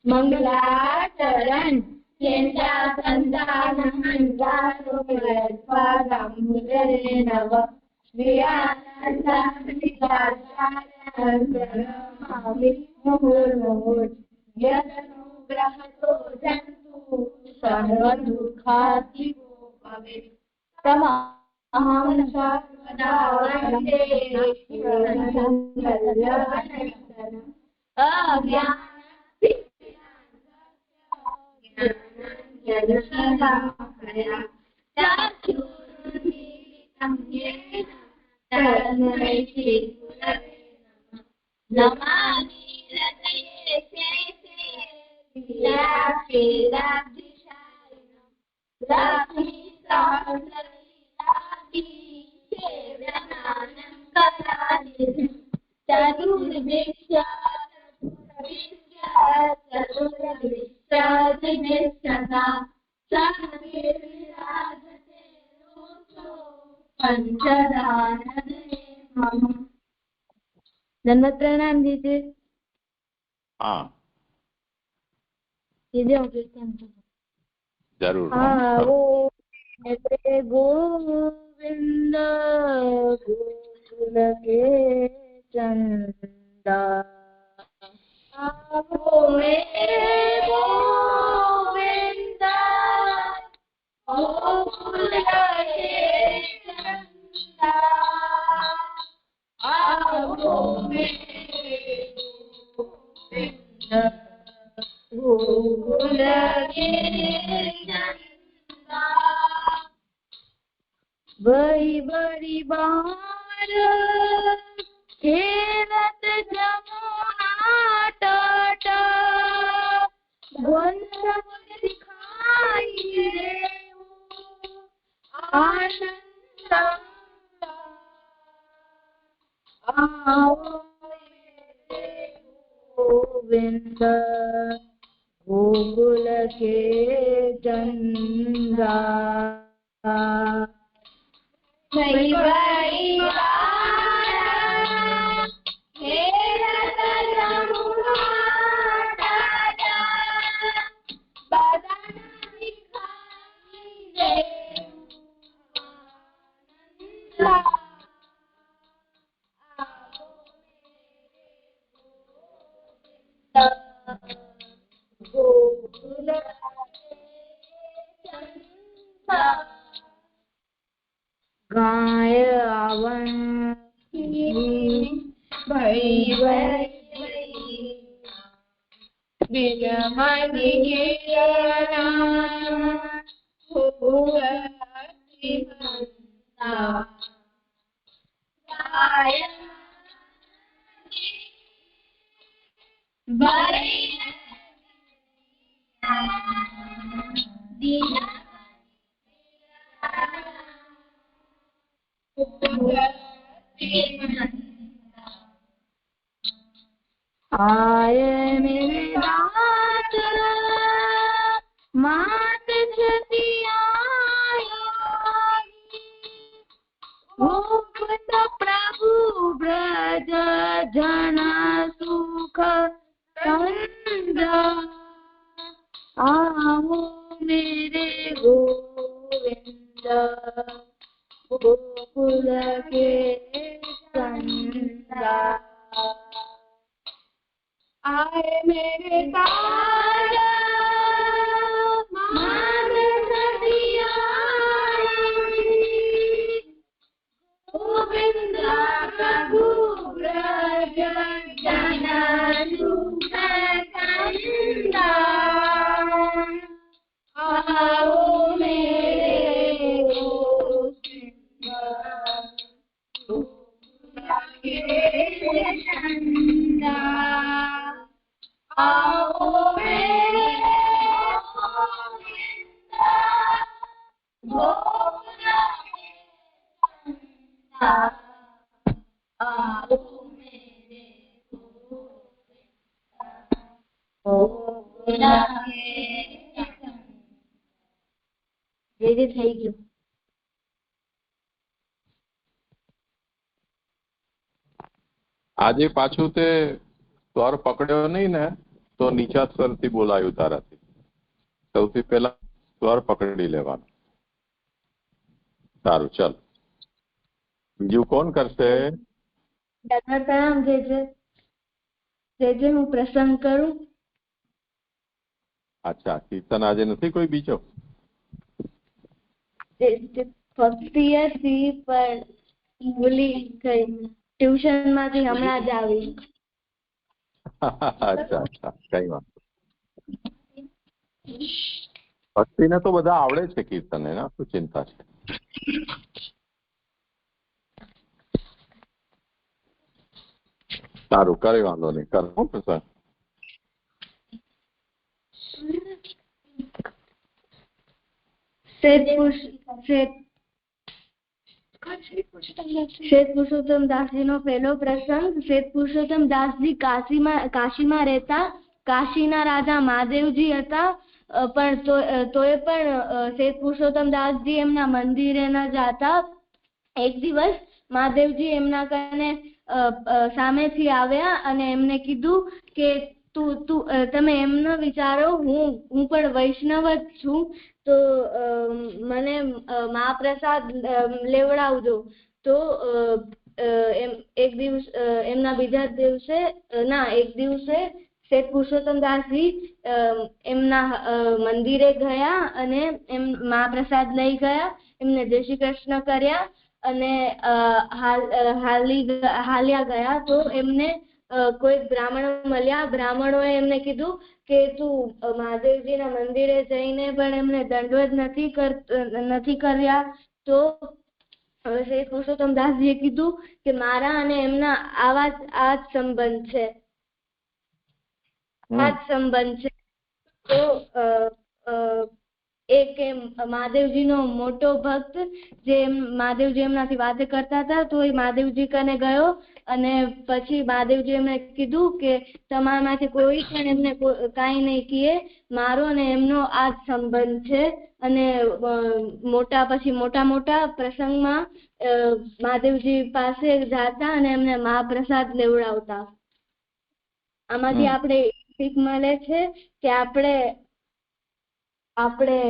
मंगलाचरण चेतासंधानमंगारोपरस्वागमुदरे नव श्रियानन्दाभिजाचार्यमुहुर्मुहुर् यदनुग्रहतो जन्तु सर्वदुःखातिको भवेत् तमहं सर्वदा वन्दे अज्ञान नमामि हृदये धन्यवाद प्रणाम दीजिए। हाँ जरूर। आओ मेरे गोविंद गोकुल के चंदा, आओ मेरे गोविंद गोकुल के चंदा, आओ मेरे गोविंद गोकुल के चंदा। बड़ी बड़ी बार खेलत जमुना तट, वंश दिखाई देऊ आनंद, आओ मेरे गोविंद गोकुल के चंदा। बड़ी बड़ी बात खेलत जमुना तट, बदन दिखाई देऊ आनंद, गोकुल गाय आवन भई बिरमणि गिरना हुअति बंदा, गाय बड़ी दीना आय मेरे दात मात छतियाई, भूपत प्रभु ब्रज जन सुख कंद, आओ मेरे गोविंद गोकुल के कंदा। आए मेरे ताज मान सदियाई, गोविंद प्रभु ब्रज जन सुख कंदा, आओ मेरे गोविंद गोकुल के चंदा, आओ मेरे गोविंद गोकुल के चंदा, आओ मेरे गोकुल के चंदा। જે થઈ ગયું આજે પાછું તે સ્વર પકડ્યો નહીં ને તો નીચા સ્વરથી બોલાયું તારાથી. સૌથી પહેલા સ્વર પકડી લેવાનો. સારું, ચાલ. બીજું કોણ કરશે? પ્રણામ જે હું પ્રસંગ કરું. અચ્છા, કીર્તન આજે નથી કોઈ બીજો? ભક્તિ હતી પણ ભૂલી ગઈ. ટ્યુશન માંથી હમણાં જ આવી. અચ્છા અચ્છા, કઈ વાંધો. ભક્તિને તો બધા આવડે છે કીર્તન, એના શું ચિંતા છે? સારું, કઈ વાંધો નહીં, કરો પ્રસંગ. શ્વેત પુરુષોત્તમ દાસજી નો પહેલો પ્રસંગ. શ્વેત પુરુષોત્તમ દાસજી કાશીમાં રહેતા. કાશીના રાજા મહાદેવજી હતા, પણ તોય પણ શ્વેત પુરુષોત્તમ દાસજી એમના મંદિરે ન જતા. એક દિવસ મહાદેવજી એમના કને સામેથી આવ્યા અને એમને કીધું કે તમે એમ ન વિચારો, હું પણ વૈષ્ણવ જ છું, તો મને મહાપ્રસાદ લેવડાવજો. તો એક દિવસે શ્વેત પુરુષોત્તમ દાસજી એમના મંદિરે ગયા અને એમ મહાપ્રસાદ લઈ ગયા. એમને જય શ્રી કૃષ્ણ કર્યા અને હાલ્યા ગયા. તો એમને કોઈ બ્રાહ્મણો મળ્યા. બ્રાહ્મણોએ એમને કીધું કે તું મહાદેવજીના મંદિરે જઈને પણ એમને દંડવત નથી કર્યા. તો શ્રી પુરુષોત્તમ દાસજીએ કીધું કે મારા અને એમના આ જ સંબંધ છે. તો એક મહાદેવજીનો મોટો ભક્ત, જે મહાદેવજી એમનાથી વાતે કરતા હતા, તો એ મહાદેવજી કને ગયો અને પછી મહાદેવજી એમને કીધું કે તમારામાંથી કોઈ પણ એમને કાંઈ નહીં કહે, મારો અને એમનો આ જ સંબંધ છે. અને મોટા પ્રસંગમાં મહાદેવજી પાસે જાતા અને એમને મહાપ્રસાદ લેવડાવતા. આમાંથી આપણે શીખ મળે છે કે આપણે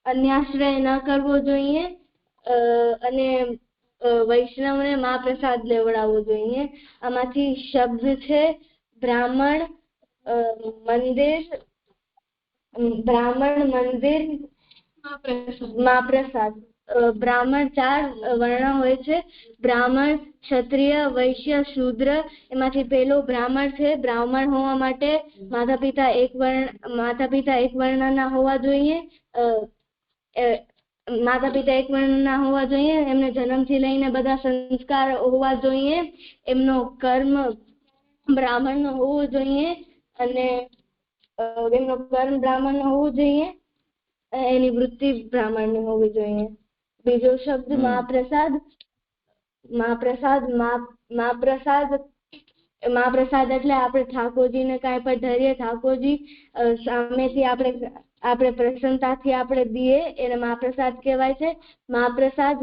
અન્યાશ્રય ન કરવો જોઈએ અને વૈષ્ણવને મહાપ્રસાદ લેવડાવવો જોઈએ. આમાંથી શબ્દ છે બ્રાહ્મણ, મંદિર, મહાપ્રસાદ. બ્રાહ્મણ 4 વર્ણ હોય છે: બ્રાહ્મણ, ક્ષત્રિય, વૈશ્ય, શૂદ્ર. એમાંથી પેલો બ્રાહ્મણ છે. બ્રાહ્મણ હોવા માટે માતા પિતા એક વર્ણના હોવા જોઈએ. એમને જન્મથી લઈને બધા સંસ્કાર હોવા જોઈએ. એમનો કર્મ બ્રાહ્મણ નો હોવો જોઈએ અને એની વૃત્તિ બ્રાહ્મણ ની હોવી જોઈએ. બીજો શબ્દ મહાપ્રસાદ એટલે આપણે ઠાકોરજીને કાંઈ પણ ધરીએ, ઠાકોરજી સામેથી આપણે પ્રસન્નતાથી આપણે દઈએ, એને મહાપ્રસાદ કહેવાય છે. મહાપ્રસાદ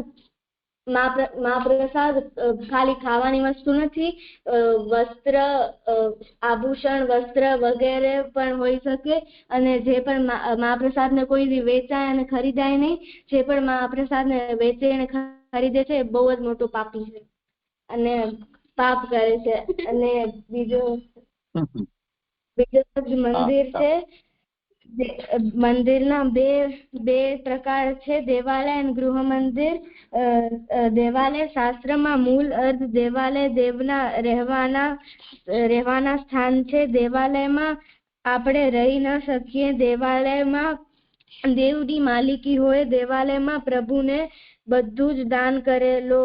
ખાલી ખાવાની વસ્તુ નથી. આભૂષણ, વસ્ત્ર વગેરે પણ હોઈ શકે. અને જે પણ મહાપ્રસાદને કોઈ વેચાય અને ખરીદાય નહીં. જે પણ મહાપ્રસાદને વેચે અને ખરીદે છે એ બહુ જ મોટો પાપી છે અને પાપ કરે છે. અને બીજો મંદિર છે. મંદિરના બે પ્રકાર છે: દેવાલય અને ગૃહ મંદિર. દેવાલય શાસ્ત્રમાં મૂળ અર્થ દેવાલય દેવના રહેવાના સ્થાન છે. દેવાલયમાં આપણે રહી ન શકીએ. દેવાલયમાં દેવની માલિકી હોય. દેવાલયમાં પ્રભુને બધું જ દાન કરેલો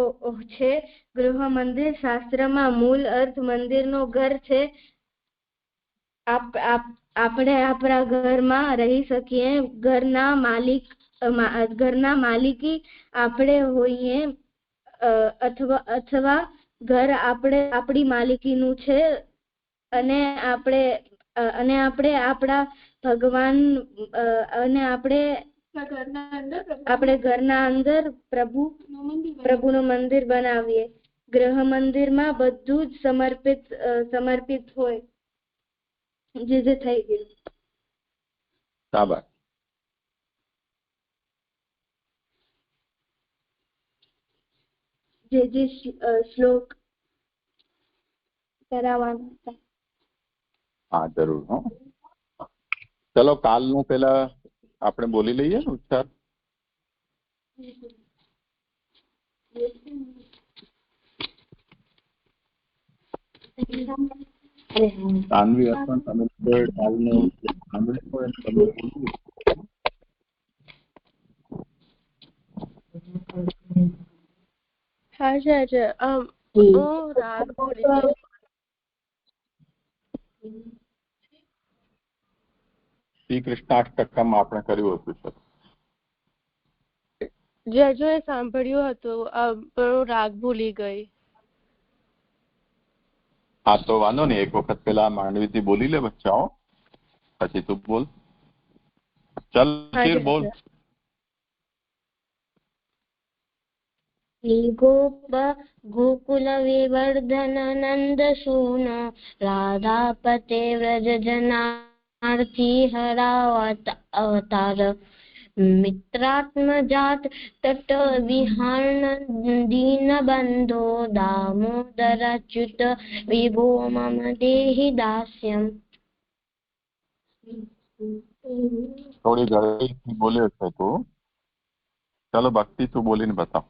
છે. ગૃહ મંદિર શાસ્ત્રમાં મૂળ અર્થ મંદિરનો ઘર છે. આપણે આપણા ઘરમાં રહી શકીએ. ઘરના માલિકી આપણે હોઈએ અથવા ઘર આપણી માલિકીનું છે. અને આપણે આપણા ભગવાન અને આપણે ઘરના અંદર પ્રભુનું મંદિર બનાવીએ. ગૃહ મંદિરમાં બધું જ સમર્પિત હોય. જે થઈ ગયું. શાબાશ. જે શ્લોક કરાવવાના હતા. હા જરૂર. હો ચલો કાલનું પેલા આપણે બોલી લઈએ ને ઉચ્ચાર. સાન્વી અર્પણ તમે કાલનું સાંભળી હોય તમે બોલવું. શ્રી કૃષ્ણાષ્ટકમાં આપણે કર્યું હતું સર. જજોએ સાંભળ્યું હતું પણ હું રાગ ભૂલી ગઈ. હા તો વાંધો નહીં, એક વખત પેલા માંડવીથી બોલી લે બચ્ચાઓ, પછી તું બોલ. ચાલ શિર બોલ. ગોપ ગોકુલ વિવર્ધન નંદ સૂન રાધાપતે વ્રજ જનાર્થી હરાવત અવતાર મિત્રાત્મજાત તટ વિહારણ દીન બંધો દામોદરાચ્યુત વિભો મમ દેહિ દાસ્યમ. થોડી ગળેથી બોલ્યો છે તું. ચાલો ભક્તિ તું બોલીને બતાવ.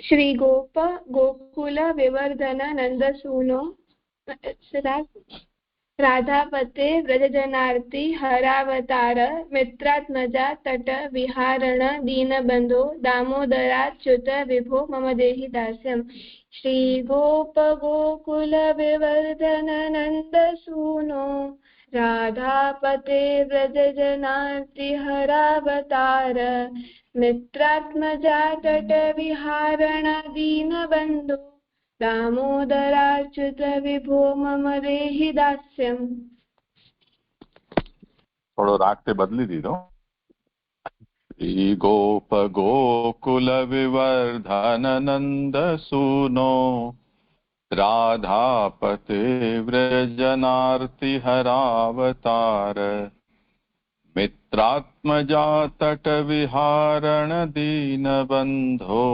શ્રી ગોપ ગોકુલ વિવર્ધન નંદસૂનો રાધાપતે વ્રજજનાર્થી હરાવતાર મિત્રાત્મજા તટ વિહારણ દીનબંધો દામોદરાચ્યુત વિભો મમ દેહિ દાસ્યમ. શ્રી ગોપ ગોકુલ વિવર્ધન નંદસૂનો રાધાપતે વ્રજજનાર્થી હરાવતાર મિત્રાત્મજા તટ વિહારણ દીનબંધો દામોદરાચ્યુત વિભો મમ દેહિ દાસ્યમ. થોડો રાગ તે બદલી દીધો. શ્રી ગોપ ગોકુલ વિવર્ધન નંદ સૂનો રાધાપતે વ્રજનાર્તિ હરાવતાર મિત્રાત્મજા તટ વિહારણ દીન બંધો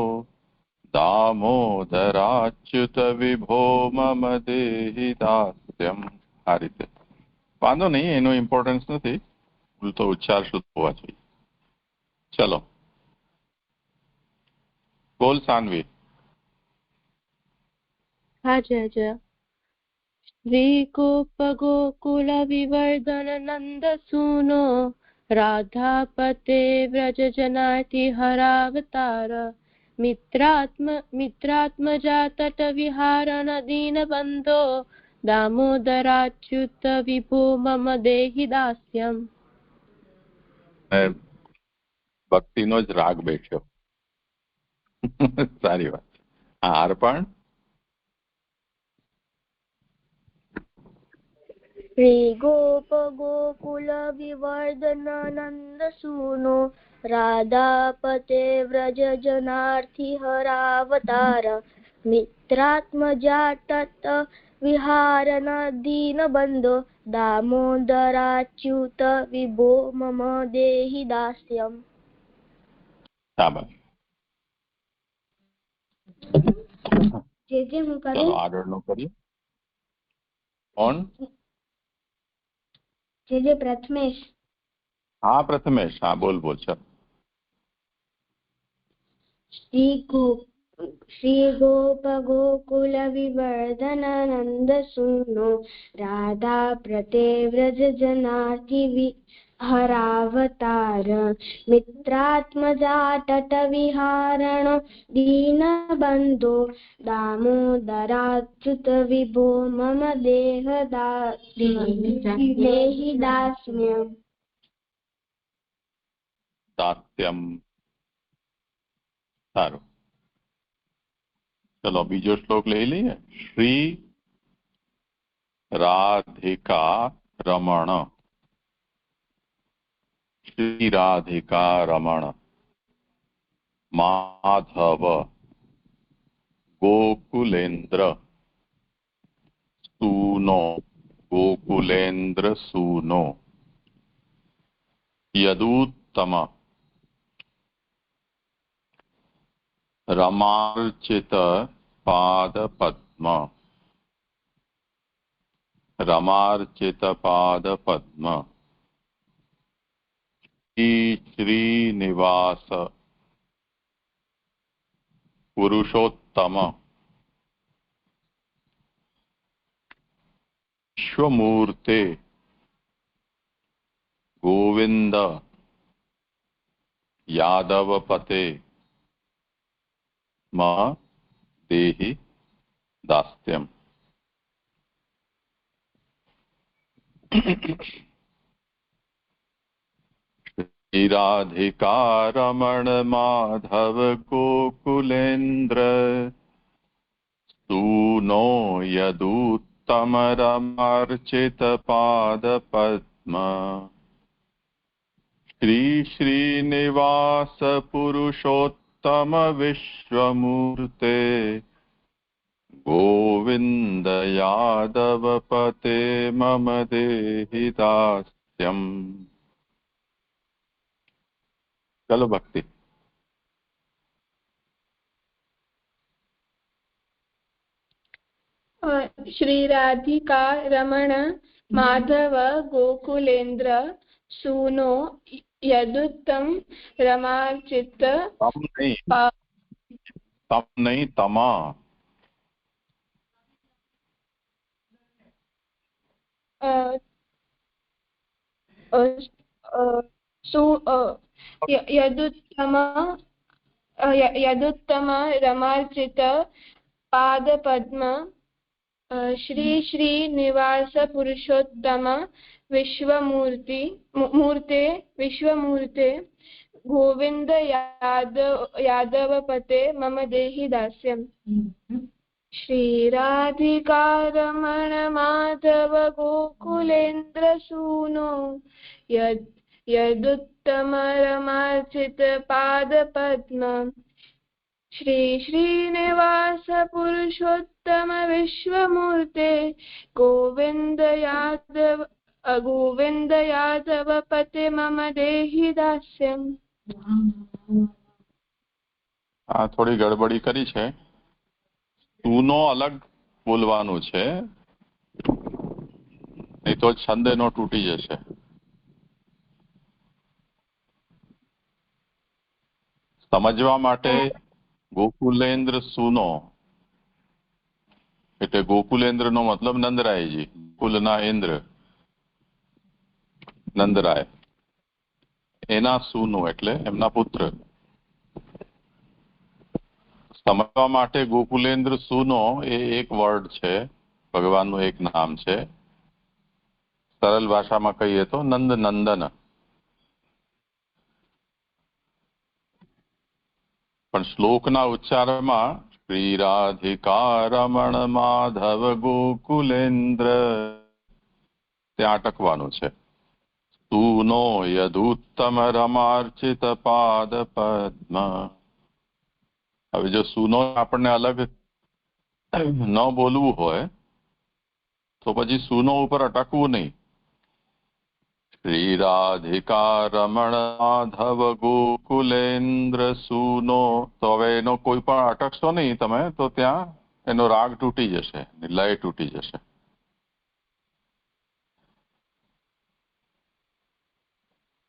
દામોદરાચ્યુત વિભો મમ દેહિ દાસ્યમ. આ રીતે વાંધો નહીં, એનો ઇમ્પોર્ટન્સ નથી, તો ઉચ્ચાર શુદ્ધ હોવા જોઈએ. ચલો બોલ સાન્વી. હા જય. શ્રી ગોપ ગોકુલ વિવર્ધન નંદ સૂનો રાધાપતે વ્રજ જનાર્થી હરાવતાર મિત્રાત્મજા તટ વિહારણ દીન બંધો દામોદરાચ્યુત વિભો મમ દેહિ દાસ્યમ. ભક્તિનો જ રાગ બેઠ્યો. સારી વાત. હાર પણ શ્રી ગોપ ગોકુલ વિવર્ધન નંદ સૂનો રાધાપતે વ્રજ જનાર્થી હરાવતાર મિત્રાત્મજા તત વિહારણ દીન બંધો દામોદરાચ્યુત વિભો મમ દેહિ દાસ્યમ. શાબાશ. જે હું ચલો કરું આગળનું કરીએ. કોણ? જે પ્રથમેશ. હા પ્રથમેશ, હા બોલ બોલ. ચાલ. શ્રી ગોપ ગોકુલ વિવર્ધન નંદ સૂનો રાધાપતે વ્રજ જનાર્થી હરાવતાર મિત્રાત્મજા તટ વિહારણ દીન બંધો દામોદરાચ્યુત વિભો મમ દેહિ દાસ્યમ. દાસ્યમ. સારું. ચલો બીજો શ્લોક લઈ લઈએ. શ્રી રાધિકા રમણ. શ્રી રાધિકા રમણ માધવ गोकुलेन्द्र सूनो, गोकुलेन्द्र सूनो। यदुत्तम रमार्चित पादपद्म, रमार्चित पादपद्म। श्रीनिवास पुरुषोत्तम विश्वमूर्ते गोविंद यादवपते मम देहि दास्यम्। श्रीराधिका रमण माधव गोकुलेन्द्र सूनो यदुत्तम रमार्चित पादपद्म। श्री श्रीनिवास पुरुषोत्तम विश्वमूर्ते गोविंद यादवपते मम देहि दास्यम्। चलो भक्ति। श्री राधिका रमण माधव गोकुलेन्द्र सूनो यदुत्तम रमार्चित तम नहीं तमा। यदुत्तम रमार्चित पादपद्म। श्री श्रीनिवास पुरुषोत्तम विश्वमूर्ते गोविंद यादवपते मम देहि दास्यम्। श्रीराधिका रमण माधव गोकुलेन्द्र सूनो यदुत्तम रमार्चित पादपद्म। श्री श्रीनिवास पुरुषोत्तम विश्वमूर्ते गोविंद यादवपते मम देहि दास्यम्। આ થોડી ગડબડી કરી છે. તુનો અલગ બોલવાનું છે, નહીં તો છંદ એનો તૂટી જશે. સમજવા માટે ગોકુલેન્દ્ર સુનો એટલે ગોકુલેન્દ્ર નો મતલબ નંદરાયજી, કુલના ઇન્દ્ર નંદરાય, એના સુનો એટલે એમના પુત્ર. સમજવા માટે ગોકુલેન્દ્ર સુનો એ એક વર્ડ છે, ભગવાનનું એક નામ છે. સરળ ભાષામાં કહીએ તો નંદ નંદન. પણ શ્લોકના ઉચ્ચારણમાં શ્રી રાધિકા રમણ માધવ ગોકુલેન્દ્ર ત્યાં અટકવાનું છે. સુનો યદુત્તમ રમાર્ચિત પાદ પદ્મ. હવે જો સુનો આપણને અલગ ન બોલવું હોય તો પછી સુનો ઉપર અટકવું નહીં. શ્રી રાધિકા રમણ માધવ ગોકુલેન્દ્ર સુનો, તો હવે એનો કોઈ પણ અટકશો નહીં તમે તો ત્યાં એનો રાગ તૂટી જશે, લય તૂટી જશે.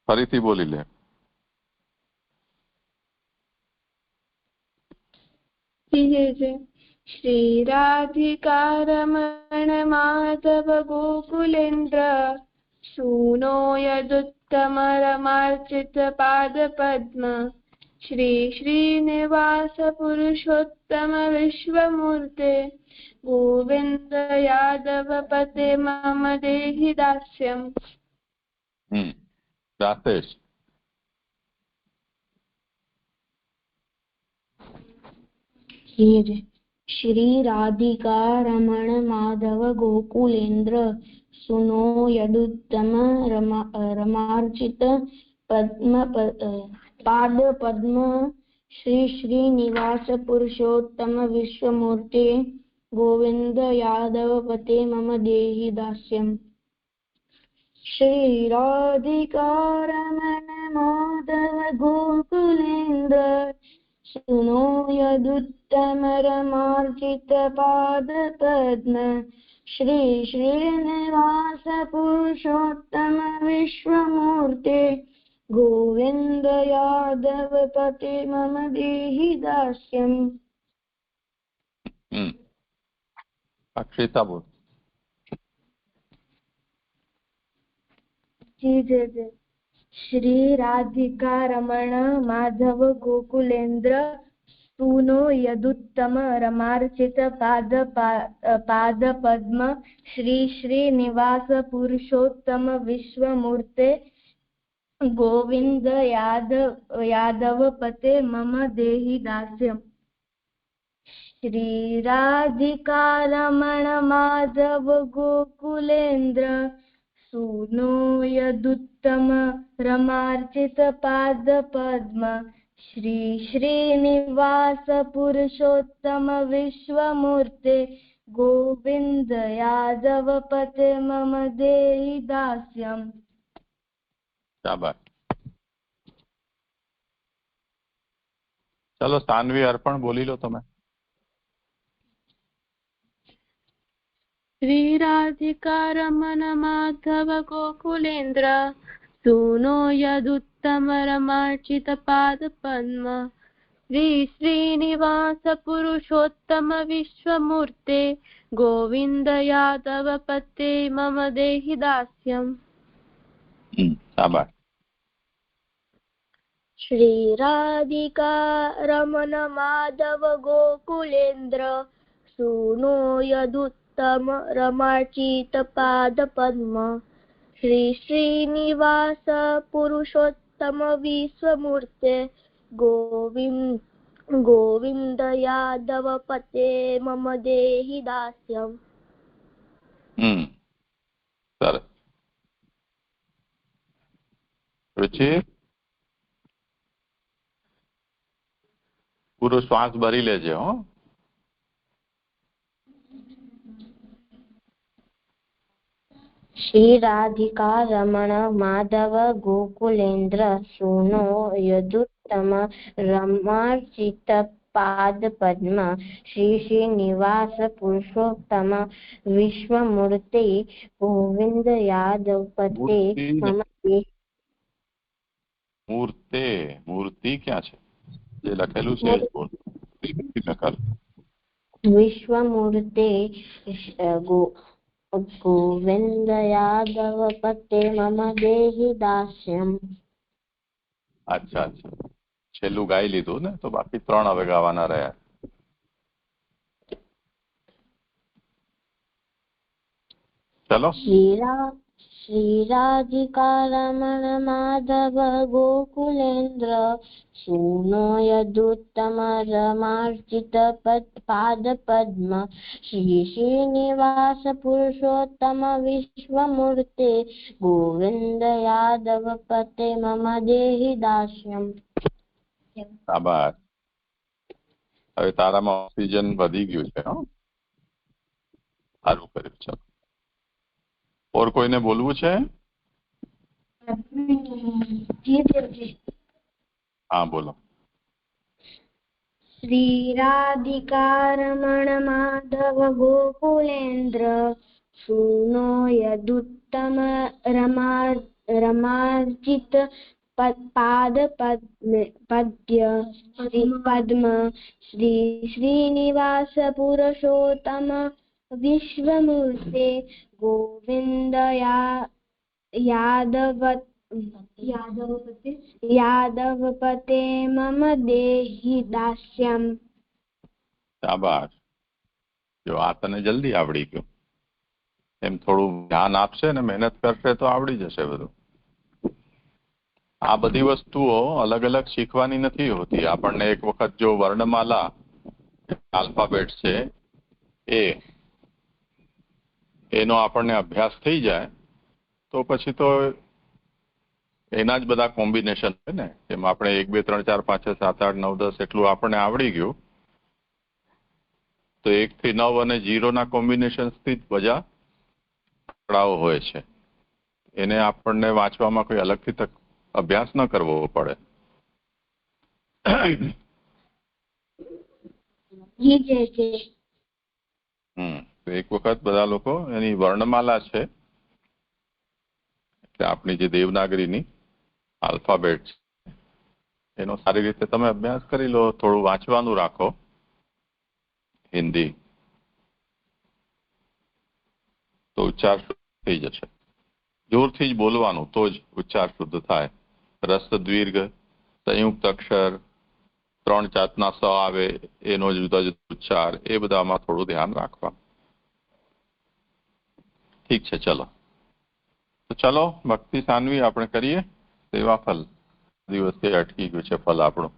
ફરીથી બોલી લે. श्री राधिका रमण माधव गोकुलेन्द्र सूनो यदुत्तम रमार्चित पादपद्म। श्री श्रीनिवास पुरुषोत्तम विश्वमूर्ते गोविंद यादवपते मम देहि दास्यम्। रातेश श्री राधिका रमण माधव गोकुलेन्द्र सुनो यदुत्तम रमार्चित पाद पद्म। श्री श्रीनिवास पुरुषोत्तम विश्वमूर्ति गोविंद यादवपते मम देहि दास्यम्। श्री राधिका रमण माधव गोकुलेन्द्र सुनो यदुत्तम रमार्चित पाद पद्म। श्री श्रीनिवास पुरुषोत्तम विश्वमूर्ते गोविंद यादव पते मम देहि दास्यम्। अक्षिता बोल। जी जय जय। श्री राधिका रमण माधव गोकुलेन्द्र सूनो यदुत्तम रमार्चित पाद पद्म। श्री श्रीनिवास पुरुषोत्तम विश्वमूर्ते गोविंद यादव पते मम देहि दास्यम्। श्री राधिका रमण माधव गोकुलेन्द्र सूनो यदुत्तम रमार्चित पाद पद्म। श्री श्रीनिवास पुरुषोत्तम विश्वमूर्ते गोविंद यादव पते मम देहि दास्यम्। शाबाश। चलो सान्वी अर्पण बोली लो તમે। श्री राधिका रमण माधव गोकुलेन्द्र सूनो यदुत्तम रमार्चित पाद पद्म। श्री श्रीनिवास पुरुषोत्तम विश्वमूर्ते गोविंद यादव पते मम देहि दास्यम्। शाबाश। श्री राधिका रमण माधव गोकुलेन्द्र सूनो यदुत्तम रमार्चित पाद पद्म। श्री श्रीनिवास पुरुषोत्तम विश्वमूर्ते गोविंद यादव पते मम देहि दास्यम्। સરસ। रुचि પૂરો શ્વાસ ભરી લેજે હો। श्री राधिका रमण माधव गोकुलेन्द्र सूनो यदुत्तम रमार्चित पाद पद्म। श्री श्रीनिवास पुरुषोत्तम विश्वमूर्ति गोविंद यादव पते मम મૂર્તે મૂર્તિ ક્યાં છે? જે લખેલું છે એ જ બોલ। विश्वमूर्ते गोविंद यादव पते मम देहि दास्यम्। अच्छा अच्छा, છેલ્લું ગાઈ લીધું ને, તો બાકી 3 હવે ગાવાના રહ્યા। चलो। श्री राधिका रमण माधव गोकुलेन्द्र सूनो यदुत्तम रमार्चित पाद पद्म। श्री श्रीनिवास पुरुषोत्तम विश्वमूर्ते गोविंद यादव पते मम देहि दास्यम्। શાબાશ। હવે તારામાં ઓક્સિજન વધી ગયું છે હો, સારું કર્યું। ચલો, और કોઈને બોલવું છે? हाँ बोलो। श्री राधिका रमण माधव गोकुलेन्द्र सूनो यदुत्तम रमार्चित पाद पद्म। श्री श्रीनिवास पुरुषोत्तम विश्वमूर्ते गोविंद यादव पते मम देहि दास्यम्। શાબાશ। જો આ તને જલ્દી આવડી ગયું, એમ થોડું ધ્યાન આપશે ને મહેનત કરશે તો આવડી જશે બધું। આ બધી વસ્તુઓ અલગ અલગ શીખવાની નથી હોતી। આપણને એક વખત જો વર્ણમાલા આલ્ફાબેટ છે એનો આપણને અભ્યાસ થઈ જાય તો પછી તો એના જ બધા કોમ્બિનેશન છે ને. એમાં આપણે 1 2 3 4 5 6 7 8 9 10 એટલું આપણને આવડી ગયું, તો 1 થી 9 અને 0 ના કોમ્બિનેશન થી જ બધા આંકડાઓ હોય છે. એને આપણને વાંચવામાં કોઈ અલગથી અભ્યાસ ન કરવો પડે. તો એક વખત બધા લોકો એની વર્ણમાલા છે, એટલે આપણી જે દેવનાગરીની આલ્ફાબેટ છે, એનો સારી રીતે તમે અભ્યાસ કરી લો. થોડું વાંચવાનું રાખો હિન્દી, તો ઉચ્ચાર શુદ્ધ થઈ જશે. જોરથી જ બોલવાનું તો જ ઉચ્ચાર શુદ્ધ થાય. રસ્વ દીર્ઘ સંયુક્ત અક્ષર 3 જાતના સ આવે, એનો જુદા જુદા ઉચ્ચાર, એ બધામાં થોડું ધ્યાન રાખવા. ઠીક છે, ચલો. તો ચલો ભક્તિ સાનવી આપણે કરીએ. સેવા ફલ દિવસે અટકી ગયું છે ફલ આપણું.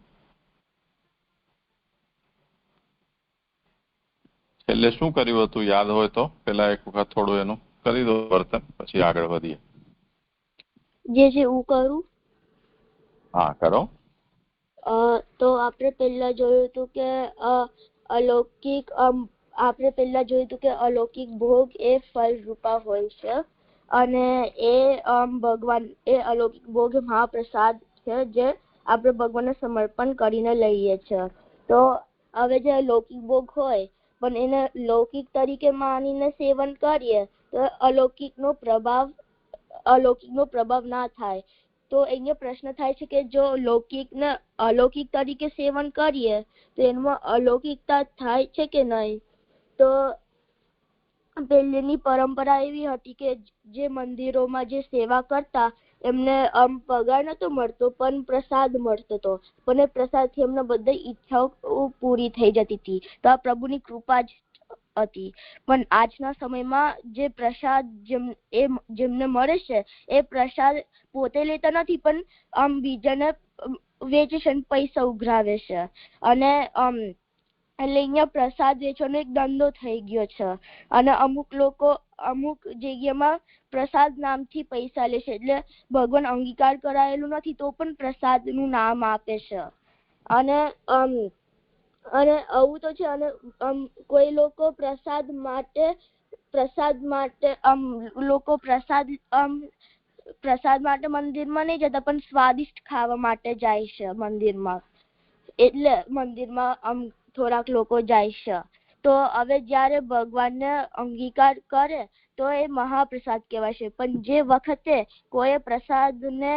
છેલ્લે શું કર્યું હતું યાદ હોય તો પેલા એક વખત થોડું એનું કરી દો વર્તન, પછી આગળ વધીએ. જે હું કરું. હા, કરો. તો આપણે પહેલા જોયું હતું કે અલૌકિક ભોગ એ ફળ રૂપા હોય છે, અને એ ભગવાન એ અલૌકિક ભોગ મહાપ્રસાદ છે જે આપણે ભગવાનને સમર્પણ કરીને લઈએ છીએ. તો હવે જે લૌકિક ભોગ હોય પણ એને લૌકિક તરીકે માનીને સેવન કરીએ તો અલૌકિકનો પ્રભાવ ના થાય. તો અહીંયા પ્રશ્ન થાય છે કે જો લૌકિકને અલૌકિક તરીકે સેવન કરીએ તો એમાં અલૌકિકતા થાય છે કે નહીં. તો પહેલેની પરંપરા એવી હતી કે જે મંદિરોમાં જે સેવા કરતા એમને પગાર નતો મળતો પણ પ્રસાદ મળતો હતો, પણ એ પ્રસાદથી એમને બધી ઈચ્છાઓ પૂરી થઈ જતી હતી. તો આ પ્રભુની કૃપા જ હતી. પણ આજના સમયમાં જે પ્રસાદ જેમને મળે છે એ પ્રસાદ પોતે લેતા નથી, પણ બીજાને વેચે છે, પૈસા ઉઘરાવે છે. અને એટલે અહીંયા પ્રસાદ વેચવાનો એક ધંધો થઈ ગયો છે. અને અમુક લોકો અમુક જગ્યામાં પ્રસાદ નામથી પૈસા લે છે, એટલે ભગવાન અંગીકાર કરાયેલું નથી તો પણ પ્રસાદનું નામ આપે છે. અને આવું તો છે. અને કોઈ લોકો પ્રસાદ માટે મંદિરમાં નહીં જતા, પણ સ્વાદિષ્ટ ખાવા માટે જાય છે મંદિરમાં. એટલે મંદિરમાં થોડાક લોકો જાય છે. તો હવે જ્યારે ભગવાનને અંગીકાર કરે તો એ મહાપ્રસાદ કહેવાય છે. પણ જે વખતે કોઈ પ્રસાદને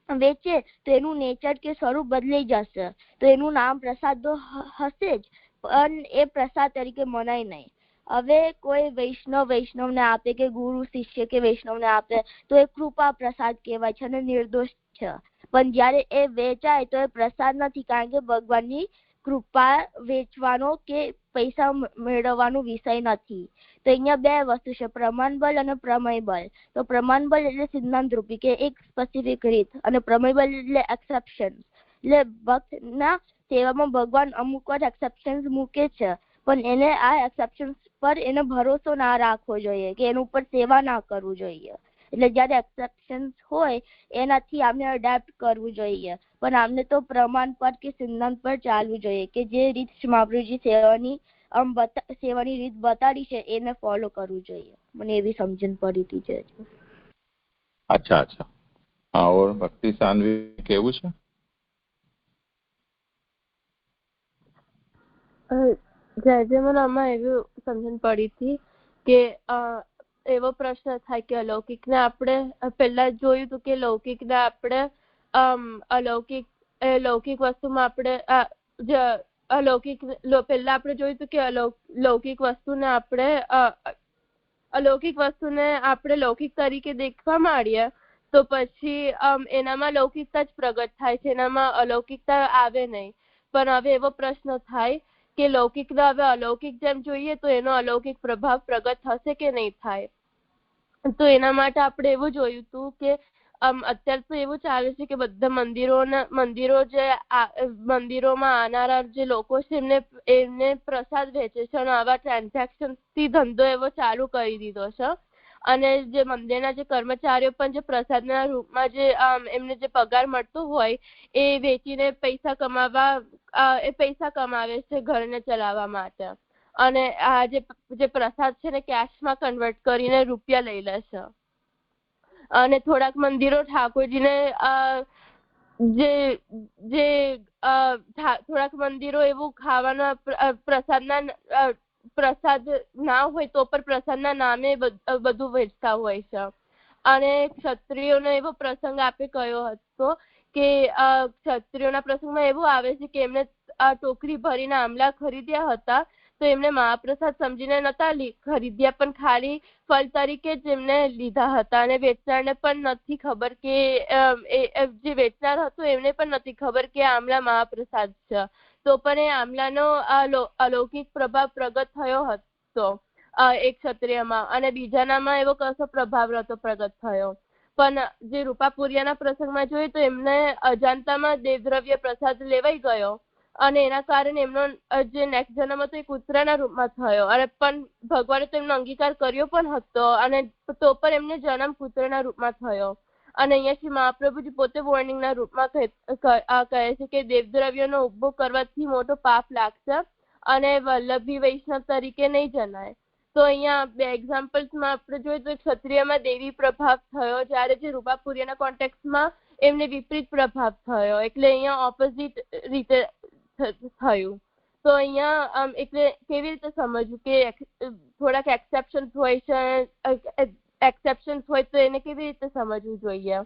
વેચે તો એનું નેચર કે સ્વરૂપ બદલાઈ જશે. તો એનું નામ પ્રસાદ તો હશે જ, પણ એ પ્રસાદ તરીકે મનાય નહીં. હવે કોઈ વૈષ્ણવને આપે કે ગુરુ શિષ્ય કે વૈષ્ણવને આપે તો એ કૃપા પ્રસાદ કહેવાય છે અને નિર્દોષ છે. પણ જ્યારે એ વેચાય તો એ પ્રસાદ નથી, કારણ કે ભગવાનની કૃપા વેચવાનો કે પૈસા મેળવવાનો વિષય નથી. તો અહીંયા બે વસ્તુ છે, પ્રમાણ બળ અને પ્રમેય બળ. તો પ્રમાણ બળ એટલે સિદ્ધાંત રૂપી કે એક સ્પેસિફિક રીત, અને પ્રમેય બળ એટલે એક્સેપ્શન. એટલે ભક્તના સેવામાં ભગવાન અમુક વાર એક્સેપ્શન મૂકે છે, પણ એને આ એક્સેપ્શન પર એને ભરોસો ના રાખવો જોઈએ કે એના ઉપર સેવા ના કરવું જોઈએ. એટલે જ્યારે એક્સેપ્શન હોય એનાથી આમને અડેપ્ટ કરવું જોઈએ, પણ આમને તો પ્રમાણ પર કે સિદ્ધાંત પર ચાલવું જોઈએ કે જે રીત મહાપ્રભુજી સેવાની રીત બતાડી છે એને ફોલો કરવું જોઈએ. મને એવી સમજણ પડી હતી છે. અચ્છા. હા, ઓર ભક્તિ સાનવી કેવું છે? મને આમાં એવી સમજણ પડી હતી કે એવો પ્રશ્ન થાય કે અલૌકિકને આપણે પહેલા જોયું હતું કે લૌકિકને આપણે લૌકિક વસ્તુમાં આપણે પહેલા આપણે જોયું હતું કે લૌકિક વસ્તુને આપણે લૌકિક તરીકે દેખવા માંડીએ તો પછી એનામાં લૌકિકતા જ પ્રગટ થાય છે, એનામાં અલૌકિકતા આવે નહીં. પણ હવે એવો પ્રશ્ન થાય કે લૌકિકના હવે અલૌકિક જેમ જોઈએ તો એનો અલૌકિક પ્રભાવ પ્રગટ થશે કે નહીં થાય. તો એના માટે આપણે એવું જોયું હતું કે અત્યારે તો એવું ચાલે છે કે બધા મંદિરોમાં આવનારા જે લોકો છે એમને પ્રસાદ વેચે છે અને આવા ટ્રાન્ઝેક્શન થી ધંધો એવો ચાલુ કરી દીધો છે. અને જે મંદિરના જે કર્મચારીઓ પણ જે પ્રસાદના રૂપમાં જે એમને જે પગાર મળતો હોય એ વેચીને પૈસા કમાવે છે ઘરને ચલાવવા માટે. અને આ જે પ્રસાદ છે ને કેશમાં કન્વર્ટ કરીને રૂપિયા લઈ લે છે. અને થોડાક મંદિરો ઠાકોરજીને થોડાક મંદિરો એવું ખાવાના પ્રસાદ ના હોય તો પણ પ્રસાદના નામે બધું વેચતા હોય છે. અને ક્ષત્રિયોનો એવો પ્રસંગ આપે કયો હતો કે ક્ષત્રિયોના પ્રસંગમાં એવું આવે છે કે એમને ટોકરી ભરીને આમલા ખરીદ્યા હતા તો એમને મહાપ્રસાદ સમજીને નતા ખરીદ્યા પણ ખાલી ફળ તરીકે જ એમને લીધા હતા. અને વેચનારને પણ નથી ખબર કે જે વેચનાર હતો એમને પણ નથી ખબર કે આમલા મહાપ્રસાદ છે. તો પણ એ આમલાનો અલૌકિક પ્રભાવ પ્રગટ થયો હતો એક ક્ષત્રિયમાં અને બીજાનામાં એવો કશો પ્રભાવ નતો પ્રગટ થયો. પણ જે રૂપાપુરિયાના પ્રસંગમાં જોઈએ તો એમને અજાણતામાં દેવદ્રવ્ય પ્રસાદ લેવાઈ ગયો અને એના કારણે એમનો જે નેક્સ્ટ જન્મ હતો એ કૂતરાના રૂપમાં થયો. અને પણ ભગવાને તો એમનો અંગીકાર કર્યો પણ હતો અને તો પણ એમને જન્મ કૂતરાના રૂપમાં થયો. અને અહીંયા શ્રી મહાપ્રભુજી પોતે વોર્નિંગના રૂપમાં કહે છે કે દેવદ્રવ્યનો ઉપભોગ કરવાથી મોટો પાપ લાગશે અને વલ્લભી વૈષ્ણવ તરીકે નહીં જણાય. તો અહીંયા બે એક્ઝામ્પલ્સમાં આપણે જોઈએ તો ક્ષત્રિયમાં દેવી પ્રભાવ થયો જ્યારે જે રૂપાપુરિયાના કોન્ટેક્સમાં એમને વિપરીત પ્રભાવ થયો. એટલે અહીંયા ઓપોઝિટ રીતે થયું. તો અહીંયા એટલે કેવી રીતે સમજવું કે થોડાક એક્સેપ્શન્સ હોય છે, એક્સેપ્શન્સ હોય તો એને કેવી રીતે સમજવું જોઈએ.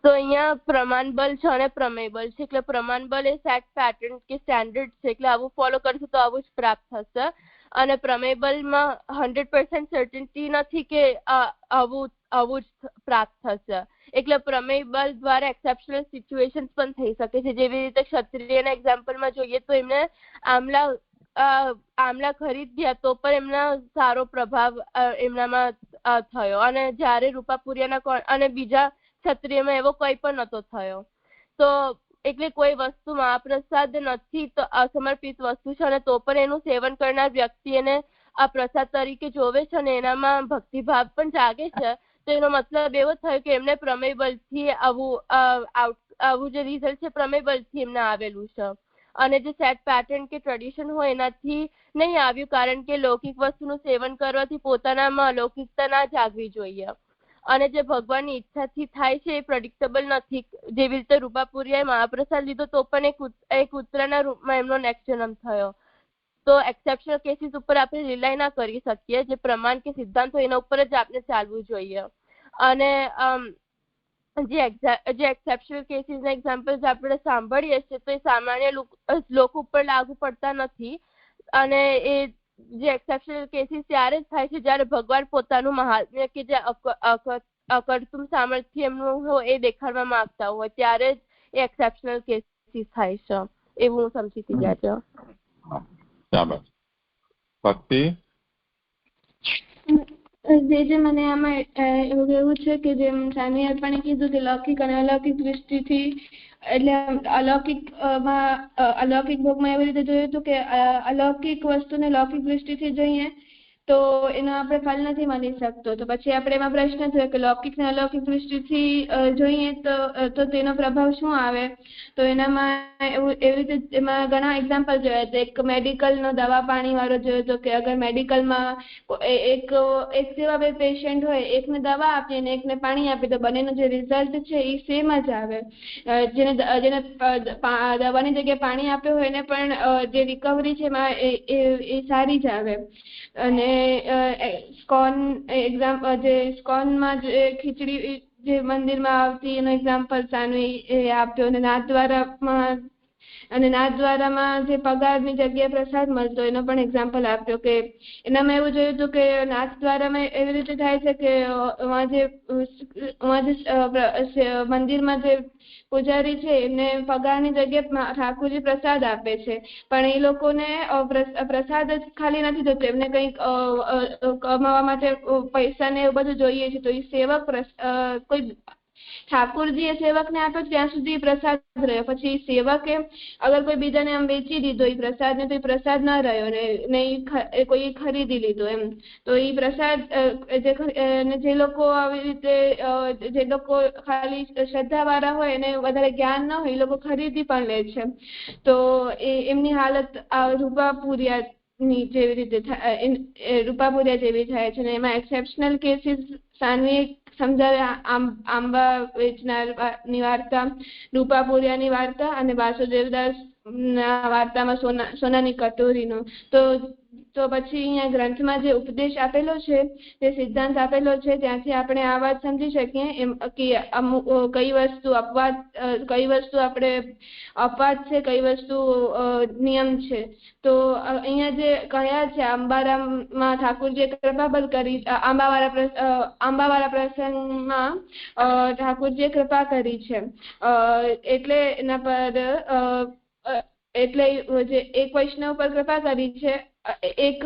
તો અહીંયા પ્રમાણબલ છે અને પ્રમેયબલ છે. એટલે પ્રમાણબલ એ સેટ પેટર્ન કે સ્ટેન્ડર્ડ છે એટલે આવું ફોલો કરશે તો આવું જ પ્રાપ્ત થશે. અને પ્રમેયબલમાં 100% સર્ટનિટી નથી કે આવું જ પ્રાપ્ત થશે. એટલે પ્રમેયબલ દ્વારા એક્સેપ્શનલ સિચ્યુએશન્સ પણ થઈ શકે છે. જેવી રીતે ક્ષત્રિયના એક્ઝામ્પલમાં જોઈએ તો એમને આમલા ખરીદ્યા તો પણ એમના સારો પ્રભાવ એમનામાં થયો. અને જ્યારે રૂપાપુરિયાના અને બીજા ક્ષત્રિયમાં એવો કોઈ પણ નતો થયો. તો એટલે કોઈ વસ્તુ મહાપ્રસાદ નથી તો અસમર્પિત વસ્તુ છે અને તો પણ એનું સેવન કરનાર વ્યક્તિ એને આ પ્રસાદ તરીકે જોવે છે અને એનામાં ભક્તિભાવ પણ જાગે છે. તો એનો મતલબ એવો થયો કે એમને પ્રમેયબલથી આવું જે રિઝલ્ટ છે પ્રમેયબલથી એમને આવેલું છે. અને જે સેટ પેટર્ન કે ટ્રેડિશન હોય એનાથી નહીં આવ્યું કારણ કે લૌકિક વસ્તુનું સેવન કરવાથી પોતાનામાં અલૌકિકતા ના જાગવી જોઈએ. અને જે ભગવાનની ઈચ્છાથી થાય છે એ પ્રેડિક્ટેબલ નથી. જેવી રીતે રૂપાપુરિયાએ મહાપ્રસાદ લીધો તો પણ એ કૂતરાના રૂપમાં એમનો નેક્સ્ટ જન્મ થયો. તો એક્સેપ્શનલ કેસીસ ઉપર આપણે રિલાય ના કરી શકીએ. જે પ્રમાણ કે સિદ્ધાંત હોય એના ઉપર જ આપણે ચાલવું જોઈએ. અને જે એક્સેપ્શનલ કેસીસના એક્ઝામ્પલ્સ આપણે સાંભળીએ છીએ તો એ સામાન્ય લોકો ઉપર લાગુ પડતા નથી. અને એ જે એક્સેપ્શનલ કેસીસ ત્યારે જ થાય છે જ્યારે ભગવાન પોતાનું મહાત્મ્ય કે જે અકર્તુમ સામર્થ્ય એમનું હોય એ દેખાડવા માંગતા હોય ત્યારે જ એ એક્સેપ્શનલ કેસીસ થાય છે. એવું હું સમજી ગયા છે. ભક્તિ જે મને આમાં એવું છે કે જેમ સાની અર્પણે કીધું કે લૌકિક અને અલૌકિક દૃષ્ટિથી એટલે અલૌકિક ભોગમાં એવી રીતે જોયું હતું કે અલૌકિક વસ્તુને લૌકિક દૃષ્ટિથી જોઈએ તો એનો આપણે ફલ નથી મળી શકતો. તો પછી આપણે એમાં પ્રશ્ન થયો કે લૌકિક ને અલૌકિક દૃષ્ટિથી જોઈએ તો તેનો પ્રભાવ શું આવે. તો એનામાં એવી રીતે એમાં ઘણા એક્ઝામ્પલ જોયા હતા. એક મેડિકલનો દવા પાણી વાળો જોયો હતો કે અગર મેડિકલમાં એક જેવા બે પેશન્ટ હોય એકને દવા આપીએ અને એકને પાણી આપીએ તો બંનેનો જે રિઝલ્ટ છે એ સેમ જ આવે. જેને દવાની જગ્યાએ પાણી આપ્યું હોય એને પણ જે રિકવરી છે એમાં એ સારી જ આવે. અને સ્કોનમાં જે ખીચડી જે મંદિરમાં આવતી એનો એક્ઝામ્પલ સાનવી આપ્યો. અને નાથદ્વારામાં જે પગારની જગ્યાએ પ્રસાદ મળતો એનો પણ એક્ઝામ્પલ આપ્યો કે એનામાં એવું જોયું હતું કે નાથદ્વારામાં એવી રીતે થાય છે કે મંદિરમાં જે પૂજારી છે એમને પગારની જગ્યાએ ઠાકોરજી પ્રસાદ આપે છે પણ એ લોકોને પ્રસાદ જ ખાલી નથી થતો. એમને કંઈક કમાવા માટે પૈસા ને એવું બધું જોઈએ છે. તો એ સેવક કોઈ ઠાકોરજીએ સેવકને આપ્યો ત્યાં સુધી પ્રસાદ રહ્યો, પછી સેવકે અગર કોઈ બીજાને આમ વેચી દીધો એ પ્રસાદને તો એ પ્રસાદ ના રહ્યો ને કોઈ ખરીદી લીધો એમ, તો એ પ્રસાદ જે લોકો આવી રીતે જે લોકો ખાલી શ્રદ્ધા વાળા હોય એને વધારે જ્ઞાન ના હોય એ લોકો ખરીદી પણ લે છે, તો એમની હાલત રૂપાપુરિયા ની જેવી રીતે રૂપાપુરિયા જેવી થાય છે ને એમાં એક્સેપ્શનલ કેસીસ સાનવીએ સમજાવ્યા આંબા વેચનારની વાર્તા, રૂપાપુરિયાની વાર્તા અને વાસુદેવદાસ ના વાર્તામાં સોનાની કટોરીનો, તો પછી અહીંયા ગ્રંથમાં જે ઉપદેશ આપેલો છે, જે સિદ્ધાંત આપેલો છે ત્યાંથી આપણે આ વાત સમજી શકીએ એમ કે કઈ વસ્તુ અપવાદ, કઈ વસ્તુ આપણે અપવાદ છે, કઈ વસ્તુ નિયમ છે. તો અહીંયા જે કહ્યા છે અંબારામમાં ઠાકોરજીએ કૃપા બલ કરી, આંબાવાળા પ્રસંગમાં ઠાકોરજીએ કૃપા કરી છે, એટલે એના પર એટલે જે એક વૈષ્ણવ પર કૃપા કરી છે, એક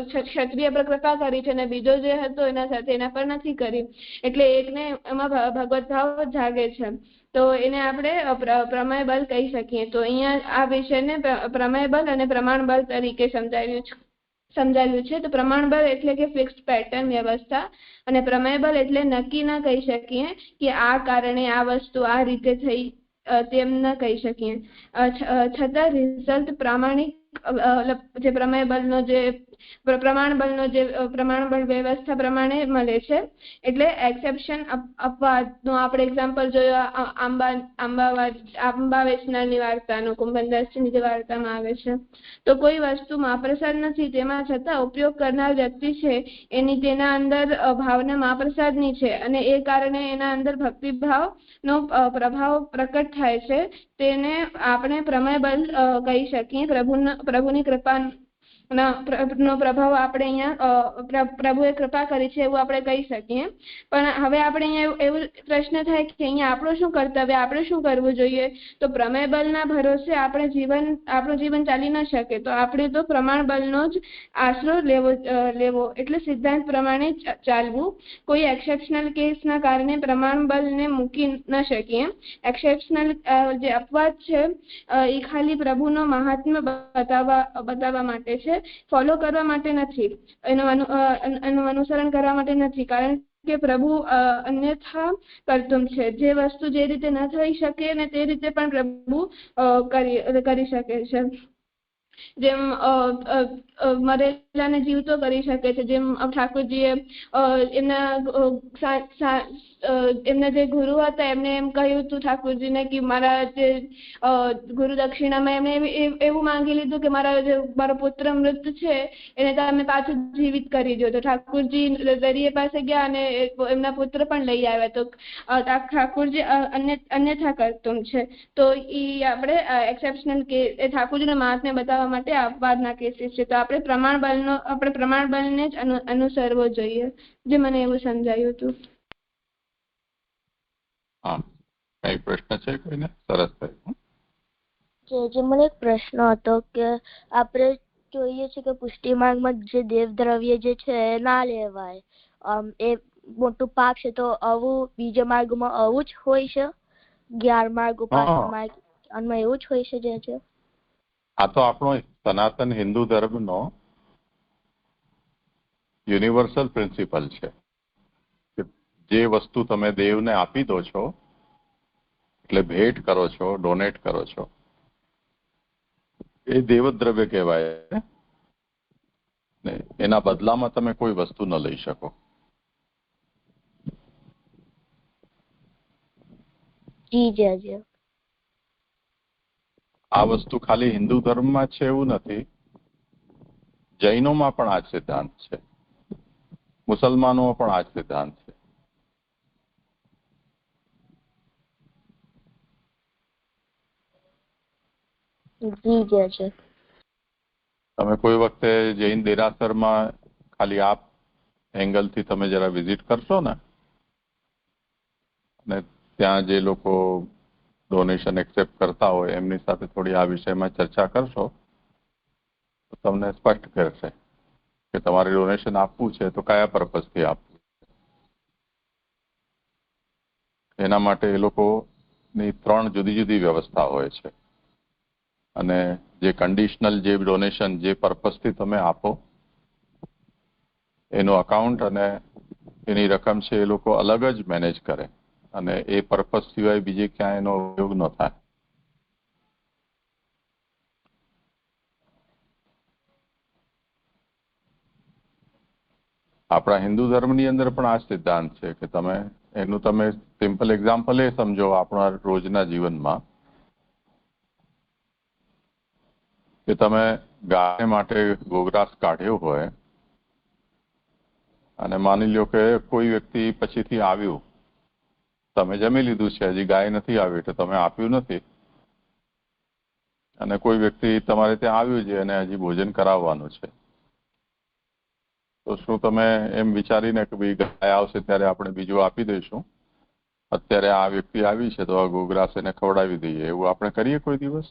ક્ષત્રિય પર કૃપા કરી છે અને બીજો જે હતો એના સાથે એના પર નથી કરી, એટલે એકને એમાં ભગવત ભાવ જાગે છે, તો એને આપણે પ્રમેય બલ કહી શકીએ. તો અહીંયા આ વિષયને પ્રમેય બલ અને પ્રમાણ બલ તરીકે સમજાવ્યું છે. તો પ્રમાણ બલ એટલે કે ફિક્સ્ડ પેટર્ન વ્યવસ્થા અને પ્રમેય બલ એટલે નક્કી ના કહી શકીએ કે આ કારણે આ વસ્તુ આ રીતે થઈ, તેમ ન કહી શકીએ, છતાં રિઝલ્ટ પ્રામાણિક જે પ્રમેય બલનો જે પ્રમાણ બળ વ્યવસ્થા પ્રમાણે મળે છે. એટલે એક્સેપ્શન અપવાદનો આપણે એક્ઝામ્પલ જોયો આંબા વેચનારની વાર્તાનો, કુંભનદાસજીની જે વાર્તામાં આવે છે. તો કોઈ વસ્તુ મહાપ્રસાદ નથી તેમાં છતાં ઉપયોગ કરનાર વ્યક્તિ છે એની તેના અંદર ભાવના મહાપ્રસાદની છે અને એ કારણે એના અંદર ભક્તિભાવનો પ્રભાવ પ્રકટ થાય છે, તેને આપણે પ્રમેય બલ કહી શકીએ. પ્રભુની કૃપા નો પ્રભાવ આપણે અહીંયા પ્રભુએ કૃપા કરી છે એવું આપણે કહી શકીએ. પણ હવે આપણે અહીંયા એવું પ્રશ્ન થાય કે અહીંયા આપણું શું કર્તવ્ય, આપણે શું કરવું જોઈએ? તો પ્રમેય બલના ભરોસે આપણું જીવન ચાલી ન શકે, તો આપણે તો પ્રમાણ બલનો જ આશરો લેવો એટલે સિદ્ધાંત પ્રમાણે ચાલવું. કોઈ એક્સેપ્શનલ કેસના કારણે પ્રમાણ બલને મૂકી ન શકીએ. એક્સેપ્શનલ જે અપવાદ છે એ ખાલી પ્રભુનો મહાત્મ્ય બતાવવા માટે છે, ફોલો કરવા માટે નથી, એનું અનુસરણ કરવા માટે નથી, કારણ કે પ્રભુ અન્યથા કરતુમ છે. જે વસ્તુ જે રીતે ન થઈ શકે ને તે રીતે પણ પ્રભુ કરી શકે છે. જેમ મરેલાને જીવતો કરી શકે છે, જેમ ઠાકોરજીએ એમના જે ગુરુ હતા એમને એમ કહ્યું હતું ઠાકોરજીને કે મારા જે ગુરુ દક્ષિણામાં એમને એવું માંગી લીધું કે મારો પુત્ર મૃત છે એને તમે પાછું જીવિત કરી દો. તો ઠાકોરજી દરિયે પાસે ગયા અને એમના પુત્ર પણ લઈ આવ્યા. તો ઠાકોરજી અન્યથા કરતુમ છે. તો એ આપણે એક્સેપ્શનલ કેસ, ઠાકોરજીના મહાત્મ્ય બતાવવા માટે અપવાદના કેસીસ છે. તો આપણે પ્રમાણ બલને જ અનુસરવો જોઈએ, જે મને એવું સમજાયું હતું. હા, કઈ પ્રશ્ન છે કોઈને? સરસ થયું. જે મને એક પ્રશ્ન હતો કે આપણે જોઈએ છે કે પુષ્ટિ માર્ગમાં જે દેવ દ્રવ્ય જે છે એ ના લેવાય, એ મોટું પાપ છે. તો આવું બીજા માર્ગમાં આવું જ હોય છે? 11 માર્ગ, ઉપાસના માર્ગ આમાં એવું જ હોય છે? જે છે આ તો આપણો સનાતન હિન્દુ ધર્મનો યુનિવર્સલ પ્રિન્સિપલ છે કે જે વસ્તુ તમે દેવને આપી દો છો, એટલે ભેટ કરો છો, ડોનેટ કરો છો, એ દેવદ્રવ્ય કહેવાય ને એના બદલામાં તમે કોઈ વસ્તુ ન લઈ શકો. આ વસ્તુ ખાલી હિન્દુ ધર્મમાં છે એવું નથી, જૈનોમાં પણ આ જ સિદ્ધાંત છે, મુસલમાનોમાં પણ આ જ સિદ્ધાંત છે. તમે કોઈ વખતે જૈન દેરાસરમાં ખાલી આ એંગલથી તમે જરા વિઝિટ કરશો ને, અને ત્યાં જે લોકો ડોનેશન એક્સેપ્ટ કરતા હોય એમની સાથે થોડી આ વિષયમાં ચર્ચા કરશો તો તમને સ્પષ્ટ કરશે કે તમારે ડોનેશન આપવું છે તો કયા પર્પઝથી આપવું. એના માટે એ લોકોની 3 જુદી જુદી વ્યવસ્થા હોય છે. અને જે કન્ડિશનલ જે ડોનેશન જે પર્પઝથી તમે આપો એનું અકાઉન્ટ અને એની રકમ છે એ લોકો અલગ જ મેનેજ કરે અને એ પર્પઝ સિવાય બીજે ક્યાંય એનો ઉપયોગ ન થાય. આપણા હિન્દુ ધર્મની અંદર પણ આ સિદ્ધાંત છે કે એનું તમે સિમ્પલ એક્ઝામ્પલ એ સમજો આપણા રોજના જીવનમાં કે તમે ગાય માટે ગોગ્રાસ કાઢ્યો હોય અને માની લો કે કોઈ વ્યક્તિ પછીથી આવ્યું, તમે જમી લીધું છે, હજી ગાય નથી આવી એટલે તમે આપ્યું નથી, અને કોઈ વ્યક્તિ તમારે ત્યાં આવ્યું છે અને હજી ભોજન કરાવવાનું છે, તો શું તમે એમ વિચારીને કે ભાઈ ગાય આવશે ત્યારે આપણે બીજું આપી દઈશું, અત્યારે આ વ્યક્તિ આવી છે તો આ ગોગ્રાસ એને ખવડાવી દઈએ, એવું આપણે કરીએ કોઈ દિવસ?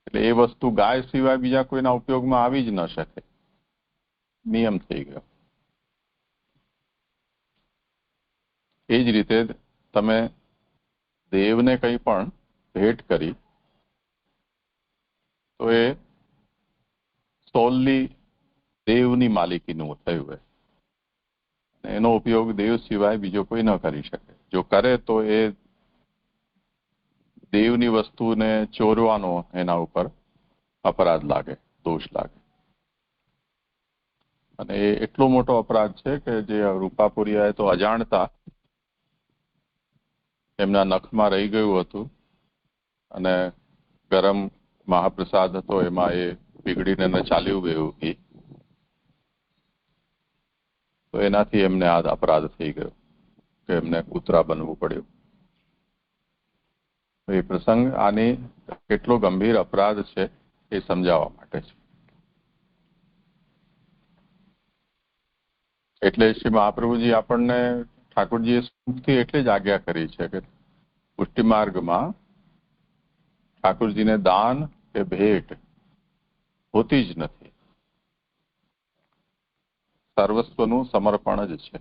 એટલે એ વસ્તુ ગાય સિવાય બીજા કોઈના ઉપયોગમાં આવી જ ન શકે, નિયમ થઈ ગયો. એ જ રીતે તમે દેવને કંઈ પણ ભેટ કરી તો એ સોલલી દેવની માલિકીનું થયું હોય, એનો ઉપયોગ દેવ સિવાય બીજો કોઈ ન કરી શકે. જો કરે તો એ દેવની વસ્તુને ચોરવાનો એના ઉપર અપરાધ લાગે, દોષ લાગે. અને એ એટલો મોટો અપરાધ છે કે જે રૂપાપુરિયાએ તો અજાણતા એમના નખમાં રહી ગયું હતું અને ગરમ મહાપ્રસાદ હતો એમાં એ પીગળીને ચાલ્યું ગયું ઘી, તો એનાથી એમને આ અપરાધ થઈ ગયો કે એમને કૂતરા બનવું પડ્યું. એ પ્રસંગ આની કેટલો ગંભીર અપરાધ છે એ સમજાવવા માટે છે. એટલે શ્રી મહાપ્રભુજી આપણને ઠાકોરજીએ સુખથી એટલે જ આજ્ઞા કરી છે કે પુષ્ટિ માર્ગમાં ઠાકોરજીને દાન કે ભેટ હોતી જ નથી, સર્વસ્વનું સમર્પણ જ છે.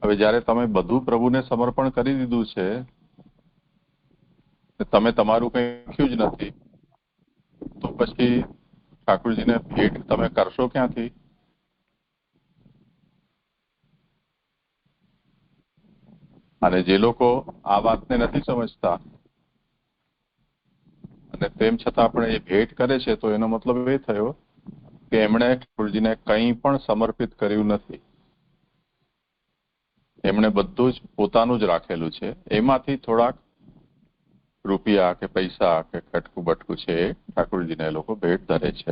હવે જયારે તમે બધું પ્રભુને સમર્પણ કરી દીધું છે, તમે તમારું કંઈ રાખ્યું જ નથી, તો પછી ઠાકોરજીને ભેટ તમે કરશો ક્યાંથી? અને જે લોકો આ વાતને નથી સમજતા અને તેમ છતાં પણ એ ભેટ કરે છે, તો એનો મતલબ એ થયો કે એમણે ઠાકોરજીને કંઈ પણ સમર્પિત કર્યું નથી, એમણે બધું જ પોતાનું જ રાખેલું છે. એમાંથી થોડાક રૂપિયા કે પૈસા કે ખટકું બટકું છે એ ઠાકોરજીને એ લોકો ભેટ ધરે છે.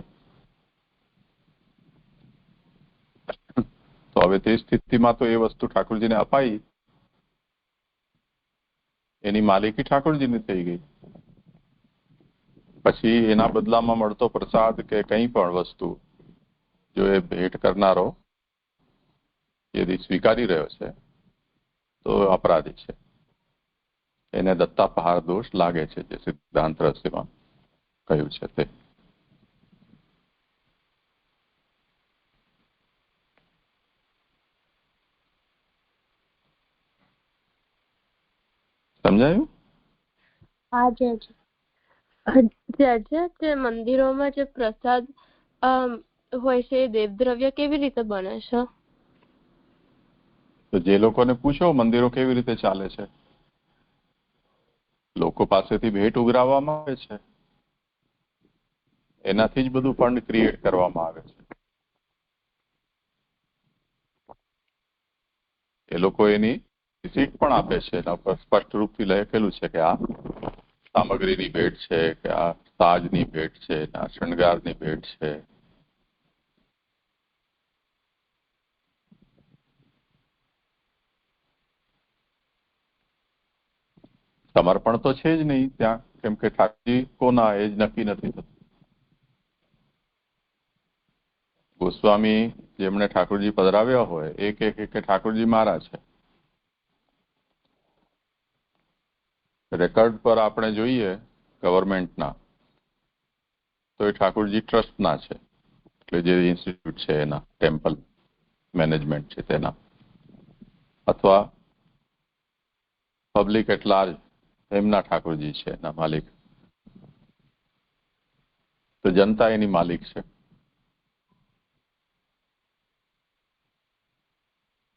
તો હવે તે સ્થિતિમાં તો એ વસ્તુ ઠાકોરજીને અપાઈ, એની માલિકી ઠાકોરજીની થઈ ગઈ. પછી એના બદલામાં મળતો પ્રસાદ કે કંઈ પણ વસ્તુ જો એ ભેટ કરનારો યદિ સ્વીકારી રહ્યો છે તો અપરાધી છે, એને દત્તાપહાર દોષ લાગે છે, જે સિદ્ધાંત રહસ્યમાં કહ્યું છે તે. સમજાયું? હા જે મંદિરોમાં જે પ્રસાદ હોય છે એ દેવદ્રવ્ય કેવી રીતે બને છે? તો જે લોકોને પૂછો મંદિરો કેવી રીતે ચાલે છે, લોકો પાસેથી ભેટ ઉઘરાવવામાં આવે છે, એનાથી જ બધું ફંડ ક્રિએટ કરવામાં આવે છે. એ લોકો એની રિસીટ પણ આપે છે, એના પર સ્પષ્ટ રૂપથી લખેલું છે કે આ સામગ્રીની ભેટ છે, કે આ સાજની ભેટ છે, આ શણગારની ભેટ છે. સમર્પણ તો છે જ નહીં ત્યાં, કેમ કે ઠાકોરજી કોના એ જ નક્કી નથી થતું. ગોસ્વામી જેમણે ઠાકોરજી પધરાવ્યા હોય એ કે ઠાકોરજી મારા છે. રેકર્ડ પર આપણે જોઈએ ગવર્મેન્ટના તો એ ઠાકોરજી ટ્રસ્ટના છે, એટલે જે ઇન્સ્ટિટ્યૂટ છે એના ટેમ્પલ. મેનેજમેન્ટ છે તેના, અથવા પબ્લિક એટ લાર્જ એમના ઠાકોરજી છે એના માલિક. તો જનતા એની માલિક છે.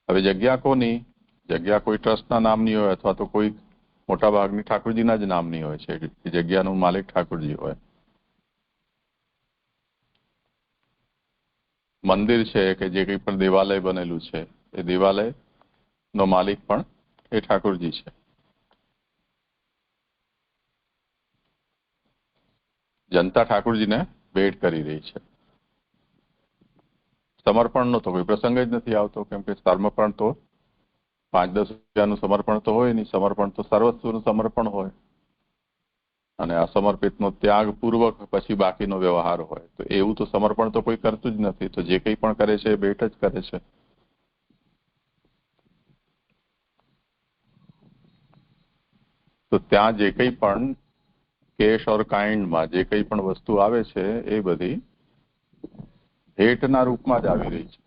હવે જગ્યા કોની? જગ્યા કોઈ ટ્રસ્ટના નામની હોય અથવા તો કોઈ મોટા ભાગની ઠાકોરજીના જ નામની હોય છે. એ જગ્યાનું માલિક ઠાકોરજી હોય. મંદિર છે કે જે કંઈ પણ દેવાલય બનેલું છે એ દેવાલયનો માલિક પણ એ ઠાકોરજી છે. જનતા ઠાકોરજીને ભેટ કરી રહી છે. સમર્પણનો તો કોઈ પ્રસંગ જ નથી આવતો, કેમ કે સમર્પણ તો 5-10 રૂપિયાનું સમર્પણ તો હોય નહીં. સમર્પણ તો સર્વસ્વનું સમર્પણ હોય, અને અસમર્પિતનો ત્યાગપૂર્વક પછી બાકીનો વ્યવહાર હોય. તો એવું તો સમર્પણ તો કોઈ કરતું જ નથી. તો જે કંઈ પણ કરે છે એ ભેટ જ કરે છે. તો ત્યાં જે કંઈ પણ કેશ ઓર કાઇન્ડમાં જે કંઈ પણ વસ્તુ આવે છે એ બધી ભેટના રૂપમાં જ આવી રહી છે.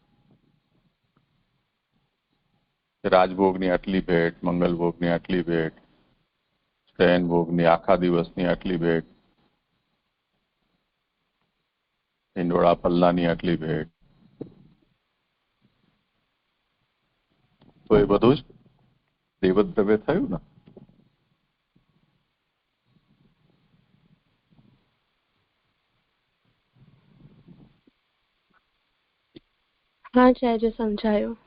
રાજભોગની આટલી ભેટ, મંગલભોગની આટલી ભેટ, શયન ભોગની આખા દિવસની આટલી ભેટ, હિંડોળા પલ્લાની આટલી ભેટ. તો એ બધું જ દેવદ્રવ્ય થયું ને. હા છે, આજે સમજાયું.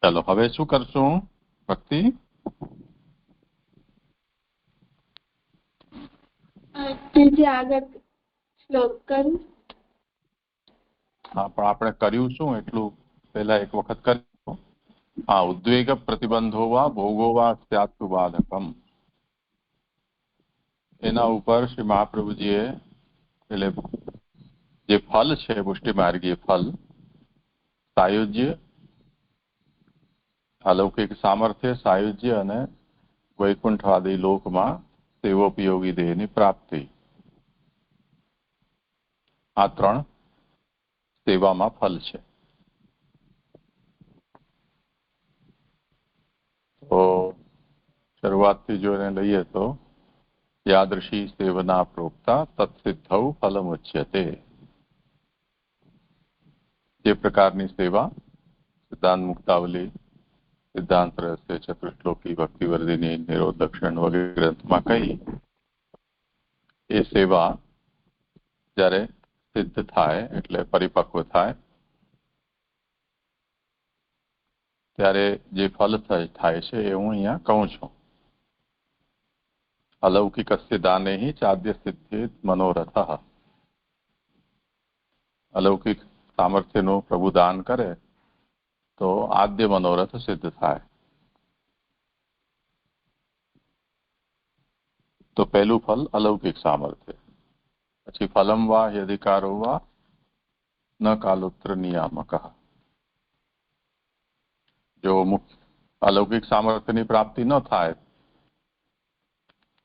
ચાલો હવે શું કરશું ભક્તિ? આગળ શ્લોક કરું. હા, પણ આપણે કર્યું શું એટલું પહેલા એક વખત કર્યું. હા, ઉદ્વેગ પ્રતિબંધો વા ભોગો વા સ્યાત્તુ બાધકમ. એના ઉપર શ્રી મહાપ્રભુજીએ એટલે જે ફલ છે પુષ્ટિ માર્ગીય ફલ, સાયુજ્ય, અલૌકિક સામર્થ્ય, સાયુજ્ય અને વૈકુંઠવાદી લોકમાં સેવોપયોગી દેહની પ્રાપ્તિ, આ 3 સેવામાં ફલ છે. તો શરૂઆતથી જો એને લઈએ તો યાદૃશી સેવના પ્રોક્તા તત્સિદ્ધૌ ફલમુચ્યતે. જે પ્રકારની સેવા સિદ્ધાંત મુક્તાવલી, સિદ્ધાંત રહસ્ય, ચતુશ્લોકી, ભક્તિવર્ધિની, નિરોધ દક્ષિણ વગેરે ગ્રંથમાં કહી, એ સેવા જ્યારે સિદ્ધ થાય એટલે પરિપક્વ થાય ત્યારે જે ફલ થાય છે એ હું અહીંયા કહું છું. અલૌકિકસ્ય દાને હિ ચાદ્ય સિદ્ધેત મનોરથ. અલૌકિક સામર્થ્યનું પ્રભુ દાન કરે તો આદ્ય મનોરથ સિદ્ધ થાય. તો પહેલું ફલ અલૌકિક સામર્થ્ય. પછી ફલમ વા અધિકારો વા ન કાલોત્ર નિયામક. જો મુખ્ય અલૌકિક સામર્થ્યની પ્રાપ્તિ ન થાય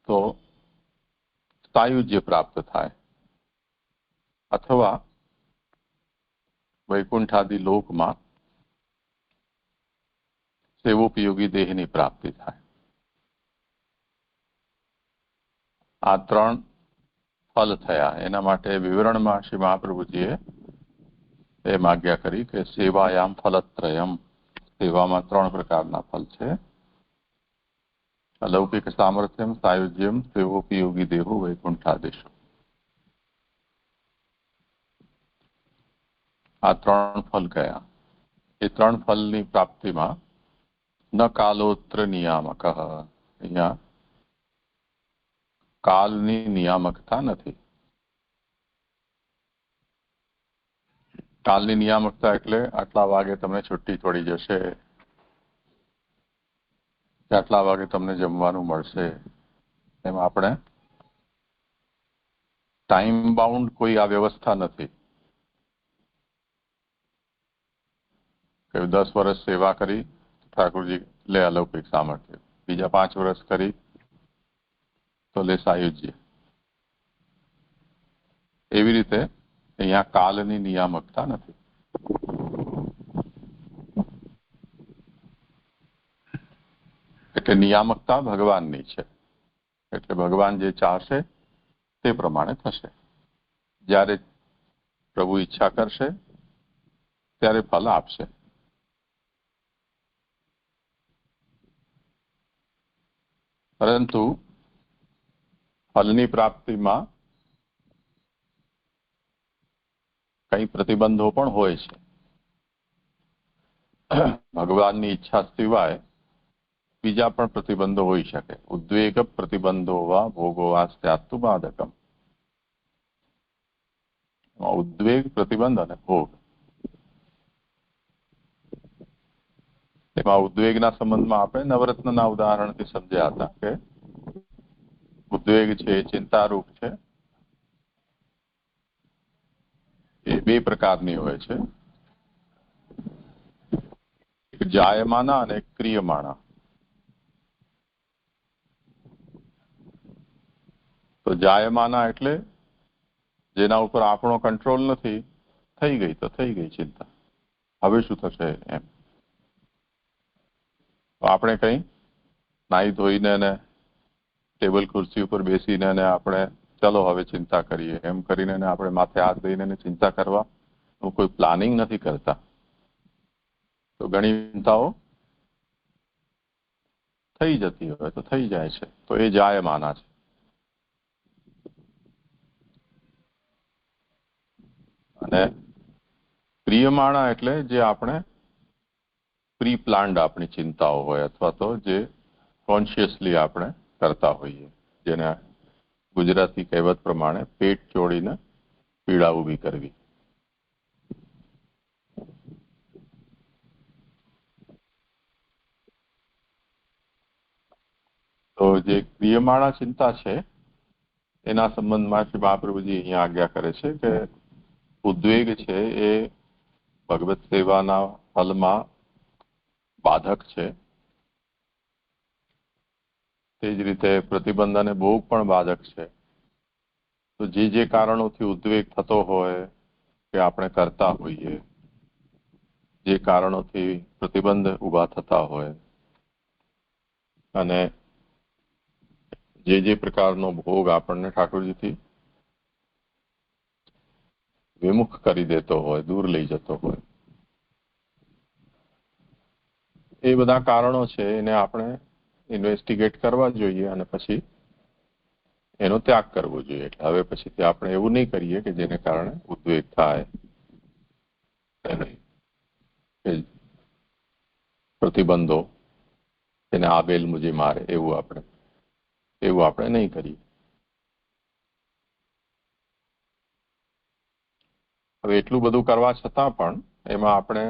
તો સાયુજ્ય પ્રાપ્ત થાય, અથવા વૈકુંઠાદી લોકમાં સેવોપયોગી દેહની પ્રાપ્તિ થાય. આ 3 ફલ થયા. એના માટે વિવરણમાં શ્રી મહાપ્રભુજીએ એમ આજ્ઞા કરી કે સેવાયામ ફલત્રયમ. સેવામાં 3 પ્રકારના ફલ છે. અલૌકિક સામર્થ્યમ, સાયુજ્યમ, સેવોપયોગી દેહો વૈકુંઠાદિશ. આ 3 ફલ કયા? એ 3 ફલની પ્રાપ્તિમાં ન કાલોત્ર નિયામક. અહીંયા કાલની નિયામકતા નથી. કાલની નિયામકતા એટલે આટલા વાગે તમને છુટ્ટી પડી જશે, આટલા વાગે તમને જમવાનું મળશે. એમ આપણે ટાઈમ બાઉન્ડ કોઈ આ વ્યવસ્થા નથી. કે 10 વર્ષ સેવા કરી ઠાકોરજી લે અલૌકિક સામર્થ્ય, બીજા 5 વર્ષ કરી તો લે સાયુજ્ય. એવી રીતે અહીંયા કાલની નિયામકતા નથી. એટલે નિયામકતા ભગવાનની છે. એટલે ભગવાન જે ચાહશે તે પ્રમાણે થશે. જ્યારે પ્રભુ ઈચ્છા કરશે ત્યારે ફલ આપશે. પરંતુ ફલની પ્રાપ્તિમાં કઈ પ્રતિબંધો પણ હોય છે. ભગવાનની ઈચ્છા સિવાય બીજા પણ પ્રતિબંધો હોઈ શકે. ઉદ્વેગ પ્રતિબંધો વા ભોગો વા સ્યાત્તુ બાધકમ. ઉદ્વેગ, પ્રતિબંધ અને ભોગ. એમાં ઉદ્વેગના સંબંધમાં આપણે નવરત્નના ઉદાહરણથી સમજ્યા હતા કે ઉદ્વેગ છે એ ચિંતારૂપ છે. એ 2 પ્રકારની હોય છે, એક જાયમાના અને ક્રિયમાણા. તો જાયમાના એટલે જેના ઉપર આપણો કંટ્રોલ નથી. થઈ ગઈ તો થઈ ગઈ ચિંતા, હવે શું થશે એમ. તો આપણે કઈ નાહી ધોઈને ને ટેબલ ખુરશી ઉપર બેસીને આપણે ચલો હવે ચિંતા કરીએ એમ કરીને આપણે માથે હાથ દઈને ચિંતા કરવાનું કોઈ પ્લાનિંગ નથી કરતા. તો ઘણી ચિંતાઓ થઈ જતી હોય તો થઈ જાય છે. તો એ જાયમાના છે. અને પ્રિયમાણા એટલે જે આપણે પ્રી પ્લાન્ડ આપણી ચિંતાઓ હોય, અથવા તો જે કોન્શિયસલી આપણે કરતા હોઈએ, જેને ગુજરાતી કહેવત પ્રમાણે પેટ ચોડીને પીડા ઊભી કરવી. તો જે પ્રિયમાણા ચિંતા છે એના સંબંધમાં શ્રી મહાપ્રભુજી અહીંયા આજ્ઞા કરે છે કે ઉદ્વેગ છે એ ભગવત સેવાના ફલમાં બાધક છે. તે જ રીતે પ્રતિબંધ અને ભોગ પણ બાધક છે. તો જે કારણોથી ઉદ્વેગ થતો હોય કે આપણે કરતા હોઈએ, જે કારણોથી પ્રતિબંધ ઊભા થતા હોય અને જે પ્રકારનો ભોગ આપણને ઠાકોરજીથી વિમુખ કરી દેતો હોય, દૂર લઈ જતો હોય, એ બધા કારણો છે એને આપણે ઇન્વેસ્ટિગેટ કરવા જોઈએ અને પછી એનો ત્યાગ કરવો જોઈએ. એટલે હવે પછી આપણે એવું નહીં કરીએ કે જેને કારણે ઉદ્વેગ થાય, પ્રતિબંધો એને આબેલ મુજે મારે, એવું આપણે નહીં કરીએ. હવે એટલું બધું કરવા છતાં પણ એમાં આપણે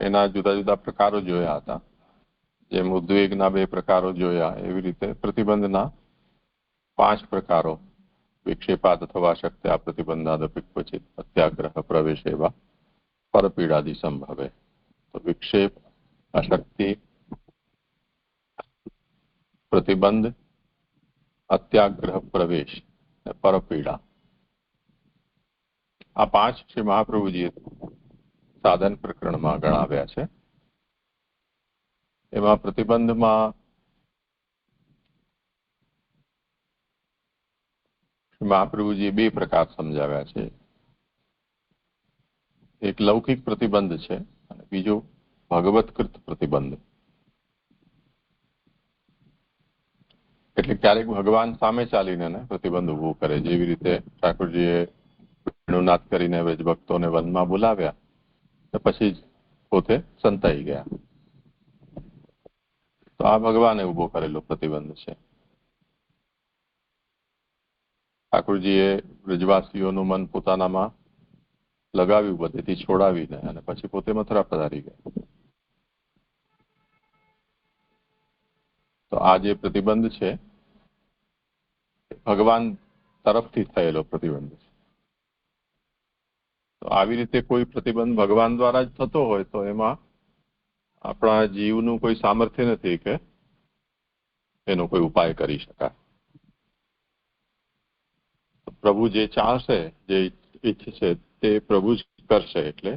એના જુદા જુદા પ્રકારો જોયા હતા. જેમ ઉદ્વેગના 2 પ્રકારો જોયા, એવી રીતે પ્રતિબંધના 5 પ્રકારો. વિક્ષેપાદ અથવા શક્ત્યા પ્રતિબંધાદપી ક્વચિત અત્યાગ્રહ પ્રવેશ એવા પરપીડાદિ સંભવે. તો વિક્ષેપ, અશક્તિ, પ્રતિબંધ, અત્યાગ્રહ પ્રવેશ, પરપીડા, આ 5 શ્રી મહાપ્રભુજીએ સાધન પ્રકરણમાં ગણાવ્યા છે. એમાં પ્રતિબંધમાં મહાપ્રભુજીએ 2 પ્રકાર સમજાવ્યા છે. એક લૌકિક પ્રતિબંધ છે અને બીજો ભગવત્કૃત પ્રતિબંધ. એટલે ક્યારેક ભગવાન સામે ચાલીને પ્રતિબંધ ઉભો કરે. જેવી રીતે ઠાકોરજીએ વેણુનાદ કરીને વ્રજભક્તોને વનમાં બોલાવ્યા તો પછી પોતે સંતાઈ ગયા. તો આ ભગવાને ઉભો કરેલો પ્રતિબંધ છે. ઠાકોરજીએ વ્રજવાસીઓનું મન પોતાનામાં લગાવ્યું, બધેથી છોડાવીને, અને પછી પોતે મથુરા પધારી ગયા. તો આ જે પ્રતિબંધ છે ભગવાન તરફથી થયેલો પ્રતિબંધ છે. તો આવી રીતે કોઈ પ્રતિબંધ ભગવાન દ્વારા જ થતો હોય તો એમાં આપણા જીવનું કોઈ સામર્થ્ય નથી કે એનો કોઈ ઉપાય કરી શકાય. પ્રભુ જે ચાહશે, જે ઈચ્છશે તે પ્રભુ જ કરશે. એટલે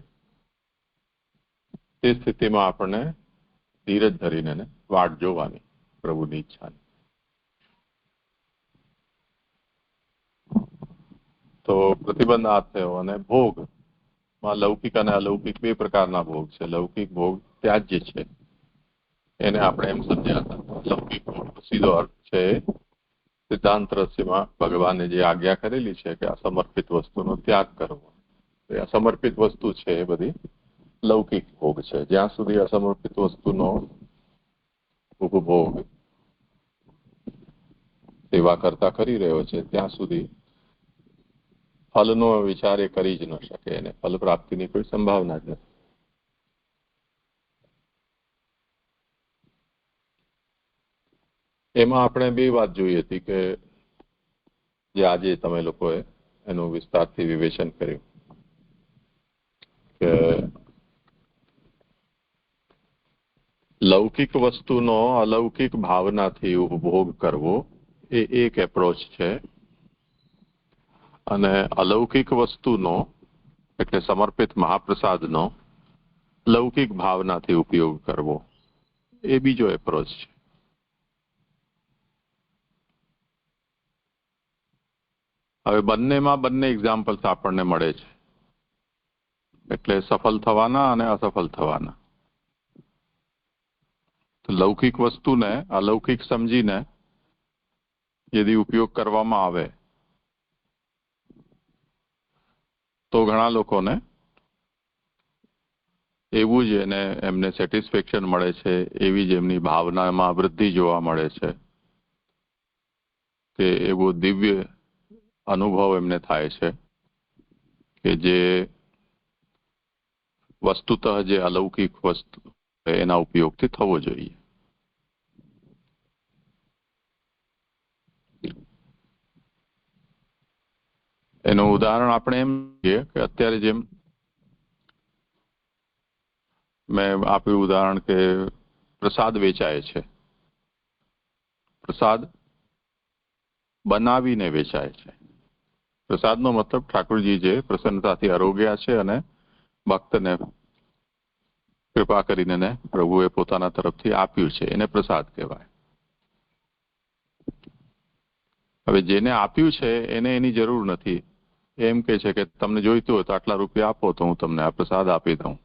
તે સ્થિતિમાં આપણને ધીરજ ધરીને વાટ જોવાની પ્રભુની ઈચ્છાની. તો પ્રતિબંધ આ થયો. અને ભોગમાં લૌકિક અને અલૌકિક બે પ્રકારના ભોગ છે. લૌકિક ભોગ ત્યાજ્ય છે, એને આપણે એમ સમજ્યા હતા. લૌકિક ભોગ સીધો અર્થ છે સિદ્ધાંત રહસ્યમાં ભગવાને જે આજ્ઞા કરેલી છે કે અસમર્પિત વસ્તુનો ત્યાગ કરવો. એ અસમર્પિત વસ્તુ છે એ બધી લૌકિક ભોગ છે. જ્યાં સુધી અસમર્પિત વસ્તુનો ઉપભોગ સેવા કરતા કરી રહ્યો છે ત્યાં સુધી ફલનો વિચાર એ કરી જ ન શકે. એને ફલ પ્રાપ્તિની કોઈ સંભાવના જ નથી. એમાં આપણે બે વાત જોઈ હતી કે જે આજે તમે લોકોએ એનું વિસ્તારથી વિવેચન કર્યું કે લૌકિક વસ્તુનો અલૌકિક ભાવનાથી ઉપભોગ કરવો એ એક એપ્રોચ છે, અને અલૌકિક વસ્તુનો એટલે સમર્પિત મહાપ્રસાદનો લૌકિક ભાવનાથી ઉપયોગ કરવો એ બીજો એપ્રોચ છે. હવે બંનેમાં બંને એક્ઝામ્પલ્સ આપણને મળે છે, એટલે સફળ થવાના અને અસફળ થવાના. તો લૌકિક વસ્તુને અલૌકિક સમજીને યદિ ઉપયોગ કરવામાં આવે તો ઘણા લોકોને એવું જ એમને સેટિસ્ફેક્શન મળે છે, એવી જ એમની ભાવનામાં વૃદ્ધિ જોવા મળે છે કે એવો દિવ્ય અનુભવ એમને થાય છે કે જે વસ્તુતઃ જે અલૌકિક વસ્તુ એના ઉપયોગથી થવો જોઈએ. એનું ઉદાહરણ આપણે એમ કહીએ કે અત્યારે જેમ મેં આપ્યું ઉદાહરણ કે પ્રસાદ વેચાય છે. પ્રસાદ બનાવીને વેચાય છે. પ્રસાદનો મતલબ ઠાકોરજી જે પ્રસન્નતાથી આરોગ્યા છે અને ભક્તને કૃપા કરીને પ્રભુએ પોતાના તરફથી આપ્યું છે એને પ્રસાદ કહેવાય. હવે જેને આપ્યું છે એને એની જરૂર નથી. એમ કે છે કે તમને જોઈતું હોય તો આટલા રૂપિયા આપો તો હું તમને આ પ્રસાદ આપી દઉં.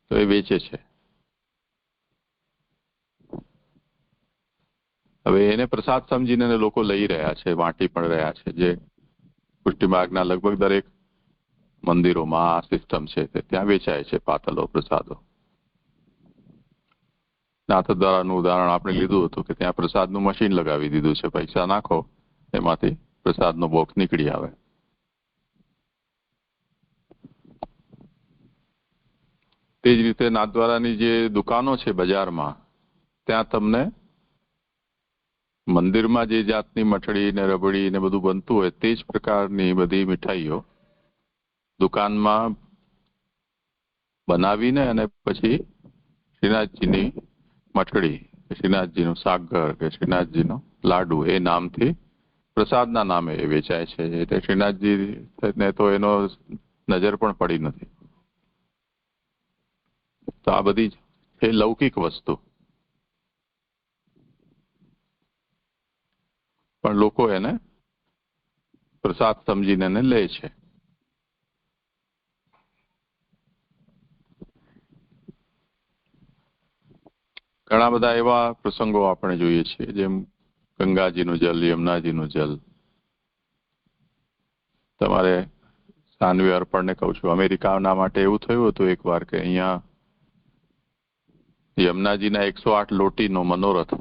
તો એ વેચે છે. હવે એને પ્રસાદ સમજીને લોકો લઈ રહ્યા છે, વાંટી પણ રહ્યા છે. જે પુષ્ટિ માર્ગના લગભગ દરેક મંદિરોમાં આ સિસ્ટમ છે કે ત્યાં વેચાય છે પાતળો પ્રસાદો. નાથદ્વારાનું ઉદાહરણ આપણે લીધું હતું કે ત્યાં પ્રસાદનું મશીન લગાવી દીધું છે. પૈસા નાખો એમાંથી પ્રસાદનો બોક્સ નીકળી આવે. તે જ રીતે નાથદ્વારાની જે દુકાનો છે બજારમાં, ત્યાં તમને મંદિરમાં જે જાતની મઠડી ને રબડી ને બધું બનતું હોય તે જ પ્રકારની બધી મીઠાઈઓ દુકાનમાં બનાવીને અને પછી શ્રીનાથજીની મઠડી, શ્રીનાથજીનું સાગર કે શ્રીનાથજીનો લાડુ એ નામથી પ્રસાદના નામે એ વેચાય છે. એટલે શ્રીનાથજીને તો એનો નજર પણ પડી નથી. તો આ બધી છે લૌકિક વસ્તુ, પણ લોકો એને પ્રસાદ સમજીને એને લે છે. ઘણા બધા એવા પ્રસંગો આપણે જોઈએ છીએ જેમ ગંગાજીનું જલ, યમુનાજીનું જલ. તમારે સાનવી અર્પણને કહું છું, અમેરિકાના માટે એવું થયું હતું એકવાર કે અહીંયા યમુનાજીના 108 લોટીનો મનોરથ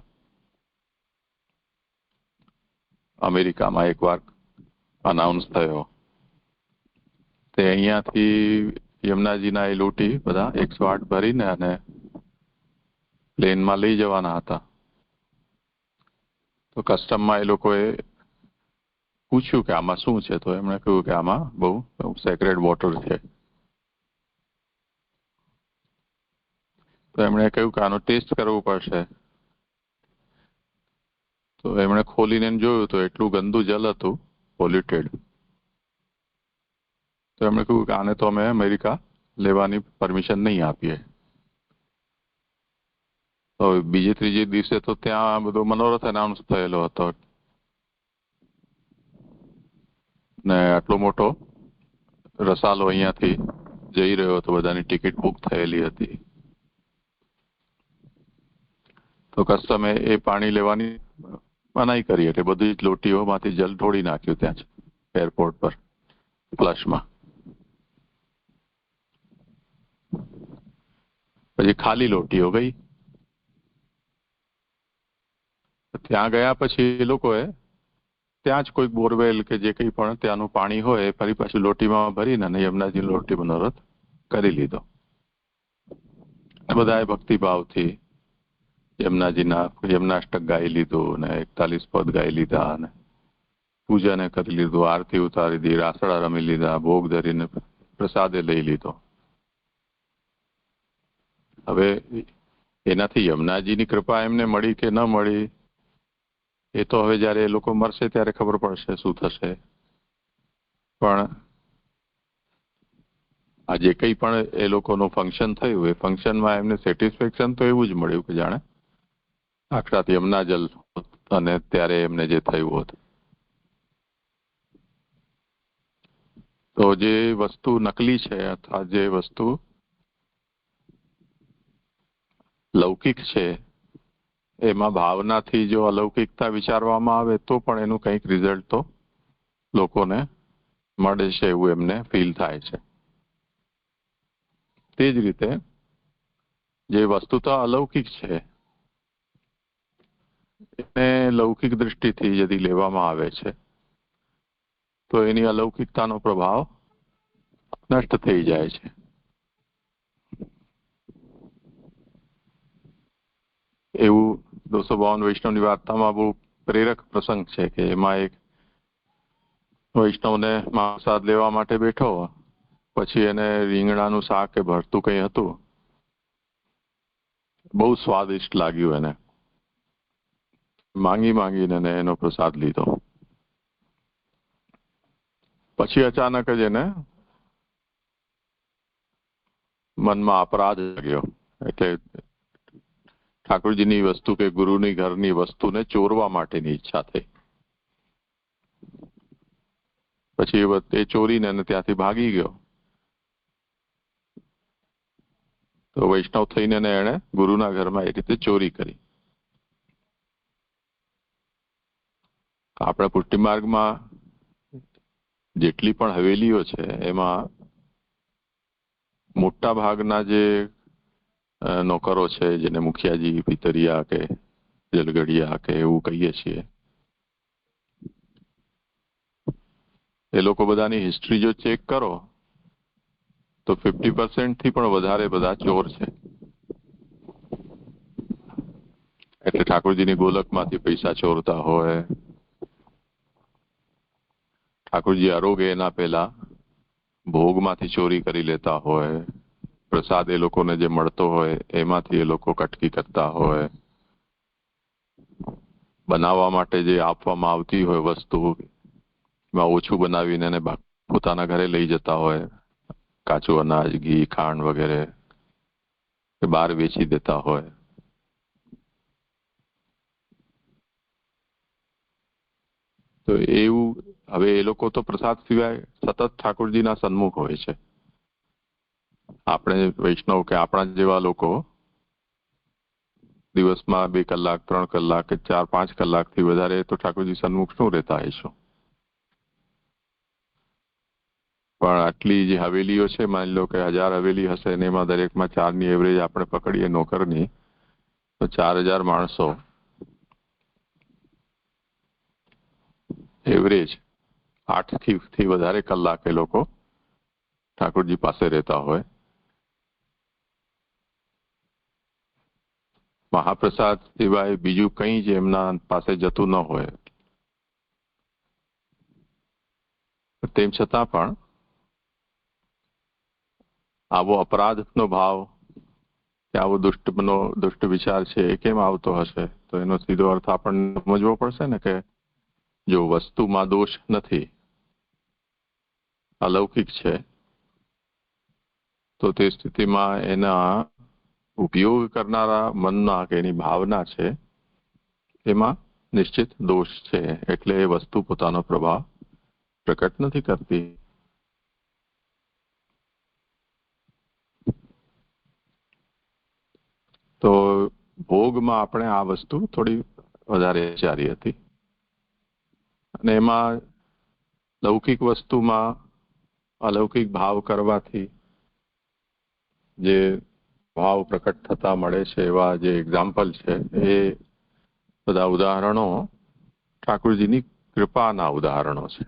અમેરિકામાં એકવાર અનાઉન્સ થયો. તે અહીંયાથી યમુનાજીના એ લોટી બધા 108 ભરીને અને પ્લેનમાં લઈ જવાના હતા. તો કસ્ટમમાં એ લોકોએ પૂછ્યું કે આમાં શું છે, તો એમણે કહ્યું કે આમાં બહુ સેક્રેડ વોટર છે. તો એમણે કહ્યું કે આનો ટેસ્ટ કરવો પડશે. તો એમણે ખોલીને જોયું તો એટલું ગંદુ જલ હતું, પોલ્યુટેડ. તો એમણે કહ્યું કે આને તો અમે અમેરિકા લેવાની પરમિશન નહીં આપીએ. તો બીજે ત્રીજે દિવસે તો ત્યાં બધો મનોરથ એનાઉન્સ થયેલો હતો ને આટલો મોટો રસાલો અહીંયાથી જઈ રહ્યો હતો, બધાની ટિકિટ બુક થયેલી હતી. તો કસ્ટમે એ પાણી લેવાની મનાઈ કરી એટલે બધી જ લોટીઓમાંથી જલ ઢોળી નાખ્યું ત્યાં જ એરપોર્ટ પર ફ્લશમાં. પછી ખાલી લોટીઓ ગઈ. ત્યાં ગયા પછી એ લોકોએ ત્યાં જ કોઈ બોરવેલ કે જે કંઈ પણ ત્યાંનું પાણી હોય ફરી પાછું લોટીમાં ભરીને યમુનાજી લોટી મનોરથ કરી લીધો. બધાએ ભક્તિભાવથી યમનાષ્ટક ગાઈ લીધું ને 41 પદ ગાઈ લીધા અને પૂજાને કરી લીધું, આરતી ઉતારી દીધી, રાસડા રમી લીધા, ભોગ ધરીને પ્રસાદે લઈ લીધો. હવે એનાથી યમુનાજીની કૃપા એમને મળી કે ન મળી એ તો હવે જયારે એ લોકો મરશે ત્યારે ખબર પડશે શું થશે. પણ આ જે કંઈ પણ એ લોકોનું ફંક્શન થયું એ ફંક્શનમાં એમને સેટિસ્ફેક્શન તો એવું જ મળ્યું કે જાણે સાક્ષાત યમુના જલ અને ત્યારે એમને જે થયું હતું. તો જે વસ્તુ નકલી છે અથવા જે વસ્તુ લૌકિક છે એમાં ભાવનાથી જો અલૌકિકતા વિચારવામાં આવે તો પણ એનું કંઈક રિઝલ્ટ તો લોકોને મળે છે એવું એમને ફીલ થાય છે. તે જ રીતે જે વસ્તુતા અલૌકિક છે એને લૌકિક દૃષ્ટિથી यदि લેવામાં આવે છે તો એની અલૌકિકતાનો પ્રભાવ નષ્ટ થઈ જાય છે. એવું 252 વૈષ્ણવની વાર્તામાં બહુ પ્રેરક પ્રસંગ છે કે એમાં એક વૈષ્ણવને પ્રસાદ લેવા માટે બેઠો, પછી એને રીંગણાનું શાક કે ભરતું કંઈ હતું, બહુ સ્વાદિષ્ટ લાગ્યું એને. માંગીને એનો પ્રસાદ લીધો. પછી અચાનક જ એને મનમાં અપરાધ લાગ્યો. એટલે ઠાકોરજીની વસ્તુ કે ગુરુની ઘરની વસ્તુને ચોરવા માટેની ઈચ્છા થઈ. પછી એ ચોરીને ત્યાંથી ભાગી ગયો. તો વૈષ્ણવ થઈને એણે ગુરુના ઘરમાં એ રીતે ચોરી કરી. આપણા પુષ્ટિ માર્ગમાં જેટલી પણ હવેલીઓ છે એમાં મોટા ભાગના જે નોકરો છે જેને મુખિયાજી, પિતરિયા કે જલગડિયા કે એવું કહીએ છીએ, એ લોકો બધાની હિસ્ટ્રી જો ચેક કરો તો 50% થી પણ વધારે બધા ચોર છે. એટલે ઠાકોરજીની ગોલકમાંથી પૈસા ચોરતા હોય, ઠાકોરજી આરોગે એના પહેલા ભોગમાંથી ચોરી કરી લેતા હોય, પ્રસાદ એ લોકોને જે મળતો હોય એમાંથી એ લોકો કટકી કરતા હોય, બનાવવા માટે જે આપવામાં આવતી હોય વસ્તુ એમાં ઓછું બનાવીને એને પોતાના ઘરે લઈ જતા હોય, કાચું અનાજ, ઘી, ખાંડ વગેરે એ બહાર વેચી દેતા હોય. તો એવું હવે એ લોકો તો પ્રસાદ સિવાય સતત ઠાકોરજીના સન્મુખ હોય છે. આપણે વૈષ્ણવ કે આપણા જેવા લોકો દિવસમાં 2 કલાક, 3 કલાક કે 4-5 કલાકથી વધારે તો ઠાકોરજી સન્મુખ શું રહેતા હશો. પણ આટલી જે હવેલીઓ છે, માની લો કે 1000 હવેલી હશે અને એમાં દરેકમાં 4ની એવરેજ આપણે પકડીએ નોકરની, તો 4000 માણસો એવરેજ 8 થી વધારે કલાક એ લોકો ઠાકોરજી પાસે રહેતા હોય. મહાપ્રસાદ સિવાય બીજું કંઈ જ એમના પાસે જતું ન હોય. તેમ છતાં પણ આવો અપરાધનો ભાવ કે આવો દુષ્ટ વિચાર છે એ કેમ આવતો હશે? તો એનો સીધો અર્થ આપણને સમજવો પડશે ને કે જો વસ્તુમાં દોષ નથી, અલૌકિક છે, તો તે સ્થિતિમાં એના ઉપયોગ કરનારા મનના કે એની ભાવના છે એમાં નિશ્ચિત દોષ છે. એટલે એ વસ્તુ પોતાનો પ્રભાવ પ્રકટ નથી કરતી. તો ભોગમાં આપણે આ વસ્તુ થોડી વધારે વિચારી હતી અને એમાં લૌકિક વસ્તુમાં અલૌકિક ભાવ કરવાથી જે ભાવ પ્રકટ થતા મળે છે એવા જે એક્ઝામ્પલ છે એ બધા ઉદાહરણો ઠાકોરજીની કૃપાના ઉદાહરણો છે.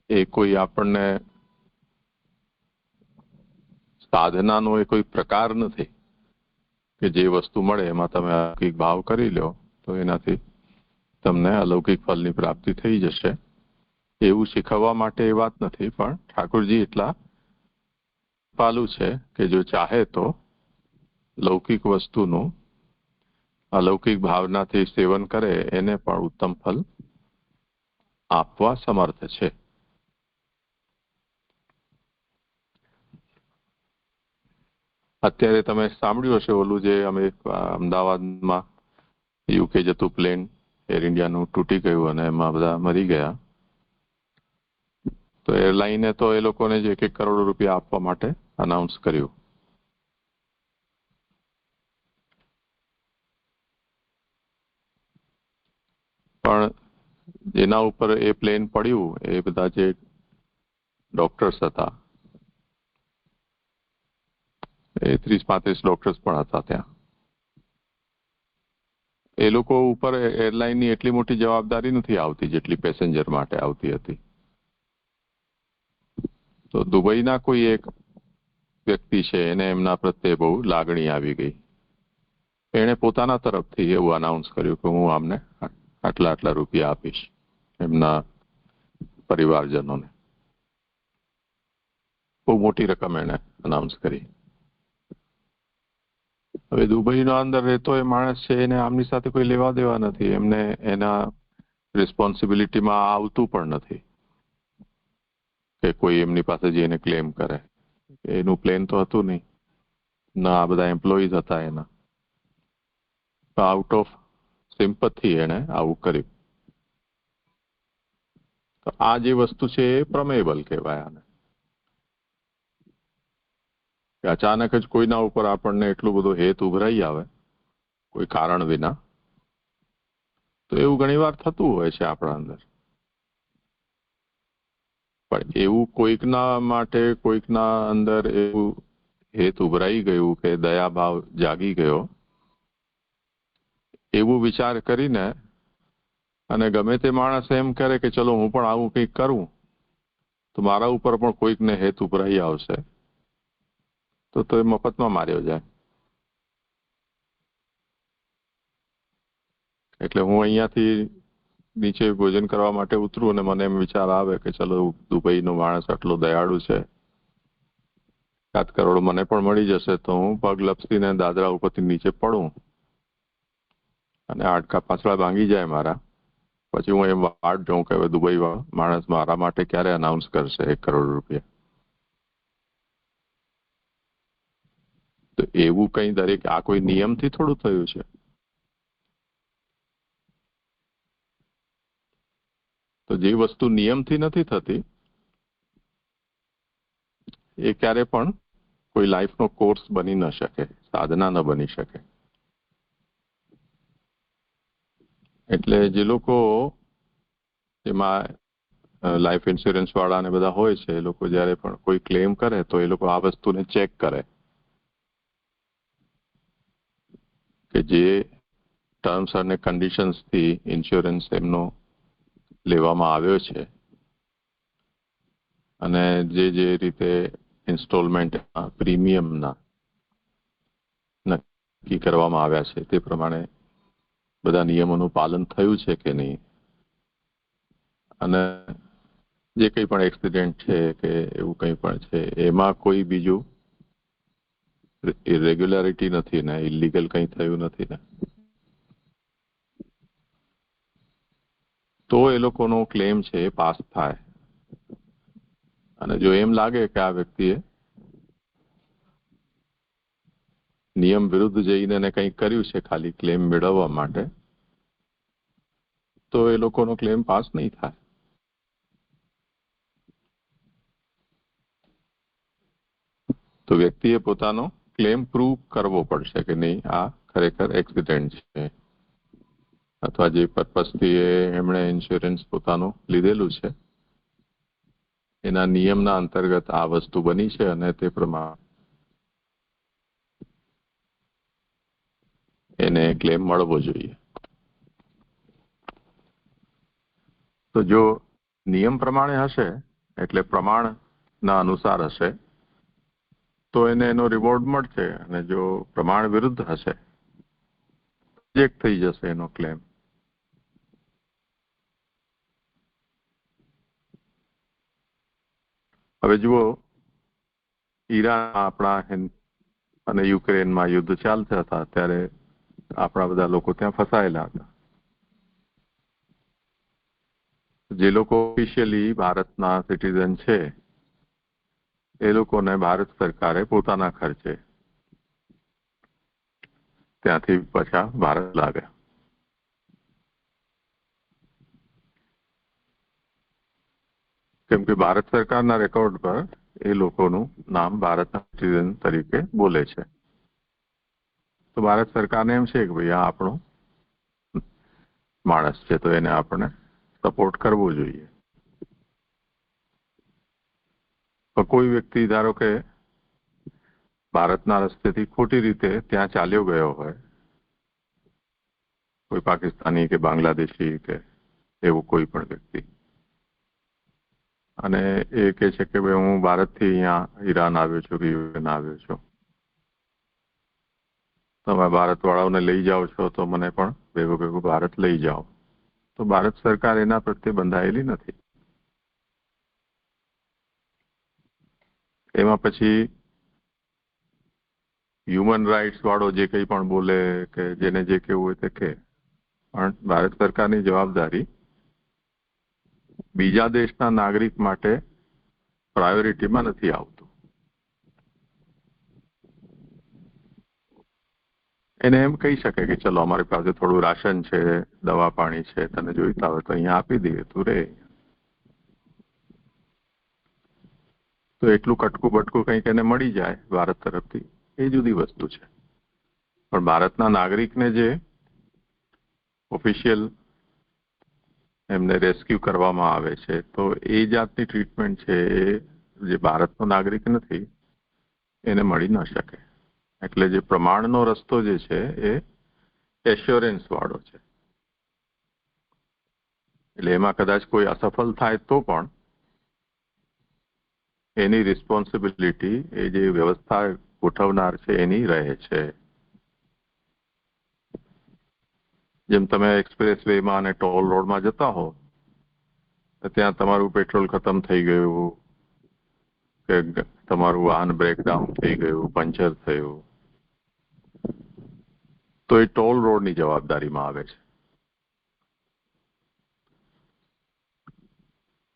એ કોઈ આપણને સાધનાનો એ કોઈ પ્રકાર નથી કે જે વસ્તુ મળે એમાં તમે અલૌકિક ભાવ કરી લો તો એનાથી તમને અલૌકિક ફળની પ્રાપ્તિ થઈ જશે. એવું શીખવવા માટે એ વાત નથી, પણ ઠાકોરજી એટલા પાલું છે કે જો ચાહે તો લૌકિક વસ્તુનું અલૌકિક ભાવનાથી સેવન કરે એને પણ ઉત્તમ ફળ આપવા સમર્થ છે. અત્યારે તમે સાંભળ્યું હશે ઓલું જે અમે અમદાવાદમાં યુકે જતું પ્લેન એર ઇન્ડિયાનું તૂટી ગયું અને એમાં બધા મરી ગયા. તો એરલાઇને તો એ લોકોને જ 1-1 કરોડ રૂપિયા આપવા માટે અનાઉન્સ કર્યું. પણ જેના ઉપર એ પ્લેન પડ્યું એ બધા જે ડોક્ટર્સ હતા, એ 30-35 ડોક્ટર્સ પણ હતા ત્યાં. એ લોકો ઉપર એરલાઇનની એટલી મોટી જવાબદારી નથી આવતી જેટલી પેસેન્જર માટે આવતી હતી. તો દુબઈના કોઈ એક વ્યક્તિ છે એને એમના પ્રત્યે બહુ લાગણી આવી ગઈ. એણે પોતાના તરફથી એવું અનાઉન્સ કર્યું કે હું આમને આટલા રૂપિયા આપીશ એમના પરિવારજનોને. બહુ મોટી રકમ એણે અનાઉન્સ કરી. હવે દુબઈનો અંદર રહેતો એ માણસ છે એને આમની સાથે કોઈ લેવા દેવા નથી. એમને એના રિસ્પોન્સિબિલિટીમાં આવતું પણ નથી કે કોઈ એમની પાસે જઈને ક્લેમ કરે. એનું પ્લેન તો હતું નહીં, ના આ બધા એમ્પ્લોઈઝ હતા એના. આઉટ ઓફ સિમ્પથી એણે આવું કર્યું. તો આ જે વસ્તુ છે એ પ્રમેબલ કહેવાય આને. અચાનક જ કોઈના ઉપર આપણને એટલું બધું હેત ઉભરાઈ આવે કોઈ કારણ વિના, તો એવું ઘણી વાર થતું હોય છે આપણા અંદર. પણ એવું કોઈકના માટે કોઈકના અંદર એવું હેત ઉભરાઈ ગયું કે દયાભાવ જાગી ગયો, એવું વિચાર કરીને અને ગમે તે માણસ એમ કરે કે ચલો હું પણ આવું કંઈક કરું તો મારા ઉપર પણ કોઈકને હેત ઉભરાઈ આવશે, તો એ મફતમાં માર્યો જાય. એટલે હું અહીંયાથી નીચે ભોજન કરવા માટે ઉતરું અને મને એમ વિચાર આવે કે ચલો દુબઈનો માણસ આટલો દયાળુ છે, 7 કરોડ મને પણ મળી જશે તો હું પગ લપસીને દાદરા ઉપરથી નીચે પડું અને હાડકા પાછળ ભાંગી જાય મારા. પછી હું એમ વાટ જોઉં કે હવે દુબઈ માણસ મારા માટે ક્યારે અનાઉન્સ કરશે 1 કરોડ રૂપિયા. તો એવું કંઈ દરેક આ કોઈ નિયમથી થોડું થયું છે. તો જે વસ્તુ નિયમથી નથી થતી એ ક્યારે પણ કોઈ લાઈફનો કોર્સ બની ન શકે, સાધના ન બની શકે. એટલે જે લોકો એમાં લાઈફ ઇન્સ્યોરન્સ વાળા ને બધા હોય છે એ લોકો જયારે પણ કોઈ ક્લેમ કરે તો એ લોકો આ વસ્તુને ચેક કરે કે જે ટર્મ્સ અને કન્ડિશન્સથી ઇન્સ્યોરન્સ એમનો લેવામાં આવ્યો છે અને જે રીતે ઇન્સ્ટોલમેન્ટ પ્રીમિયમના નક્કી કરવામાં આવ્યા છે તે પ્રમાણે બધા નિયમોનું પાલન થયું છે કે નહીં. અને જે કંઈ પણ એક્સિડન્ટ છે કે એવું કંઈ પણ છે એમાં કોઈ બીજું ઇરેગ્યુલારિટી નથી ને, ઇલીગલ કંઈ થયું નથી ને, તો એ લોકોનો ક્લેમ છે એ પાસ થાય. અને જો એમ લાગે કે આ વ્યક્તિએ નિયમ વિરુદ્ધ જઈને એને કંઈક કર્યું છે ખાલી ક્લેમ મેળવવા માટે, તો એ લોકોનો ક્લેમ પાસ નહીં થાય. તો વ્યક્તિએ પોતાનો ક્લેમ પ્રૂવ કરવો પડશે કે નહીં આ ખરેખર એક્સિડન્ટ છે, અથવા જે પર્પઝથી એમણે ઇન્સ્યોરન્સ પોતાનું લીધેલું છે એના નિયમના અંતર્ગત આ વસ્તુ બની છે અને તે પ્રમાણે એને ક્લેમ મળવો જોઈએ. તો જો નિયમ પ્રમાણે હશે એટલે પ્રમાણના અનુસાર હશે તો એને એનો રિવોર્ડ મળશે, અને જો પ્રમાણ વિરુદ્ધ હશે રિજેક્ટ થઈ જશે એનો ક્લેમ. હવે જુઓ, ઈરાન આપણા અને યુક્રેનમાં યુદ્ધ ચાલતા હતા ત્યારે આપણા બધા લોકો ત્યાં ફસાયેલા હતા. જે લોકો ઓફિશિયલી ભારતના સિટીઝન છે એ લોકોને ભારત સરકારે પોતાના ખર્ચે ત્યાંથી પાછા ભારત લાવ્યા. કેમ કે ભારત સરકારના રેકોર્ડ પર એ લોકોનું નામ ભારતના સિટીઝન તરીકે બોલે છે. તો ભારત સરકારને એમ છે કે ભાઈ આ આપણો માણસ છે તો એને આપણે સપોર્ટ કરવો જોઈએ. તો કોઈ વ્યક્તિ ધારો કે ભારતના રસ્તેથી ખોટી રીતે ત્યાં ચાલ્યો ગયો હોય, કોઈ પાકિસ્તાની કે બાંગ્લાદેશી કે એવું કોઈ પણ વ્યક્તિ, અને એ કહે છે કે ભાઈ હું ભારતથી અહીંયા ઈરાન આવ્યો છું કે યુએન આવ્યો છું, તમે ભારતવાળાઓને લઈ જાઓ છો તો મને પણ ભેગું ભેગું ભારત લઈ જાઓ. તો ભારત સરકાર એના પ્રત્યે બંધાયેલી નથી. એમાં પછી હ્યુમન રાઇટ્સ વાળો જે કંઈ પણ બોલે કે જેને જે કહેવું હોય તે કહે, પણ ભારત સરકારની જવાબદારી બીજા દેશના નાગરિક માટે પ્રાયોરિટીમાં નથી આવતું. એને એમ કહી શકે કે ચલો અમારી પાસે થોડું રાશન છે, દવા પાણી છે, તને જોઈતા હોય તો અહીંયા આપી દઈએ, તું રે. તો એટલું કટકું બટકું કંઈક એને મળી જાય ભારત તરફથી એ જુદી વસ્તુ છે. પણ ભારતના નાગરિકને જે ઓફિશિયલ એમને રેસ્ક્યુ કરવામાં આવે છે તો એ જાતની ટ્રીટમેન્ટ છે એ જે ભારતનો નાગરિક નથી એને મળી ન શકે. એટલે જે પ્રમાણનો રસ્તો જે છે એ એશ્યોરન્સ વાળો છે. એટલે એમાં કદાચ કોઈ અસફળ થાય તો પણ એની રિસ્પોન્સિબિલિટી એ જે વ્યવસ્થા ગોઠવનાર છે એની રહે છે. જેમ તમે એક્સપ્રેસ વેમાં અને ટોલ રોડમાં જતા હો, ત્યાં તમારું પેટ્રોલ ખતમ થઈ ગયું કે તમારું વાહન બ્રેકડાઉન થઈ ગયું, પંચર થયું, તો એ ટોલ રોડની જવાબદારીમાં આવે છે.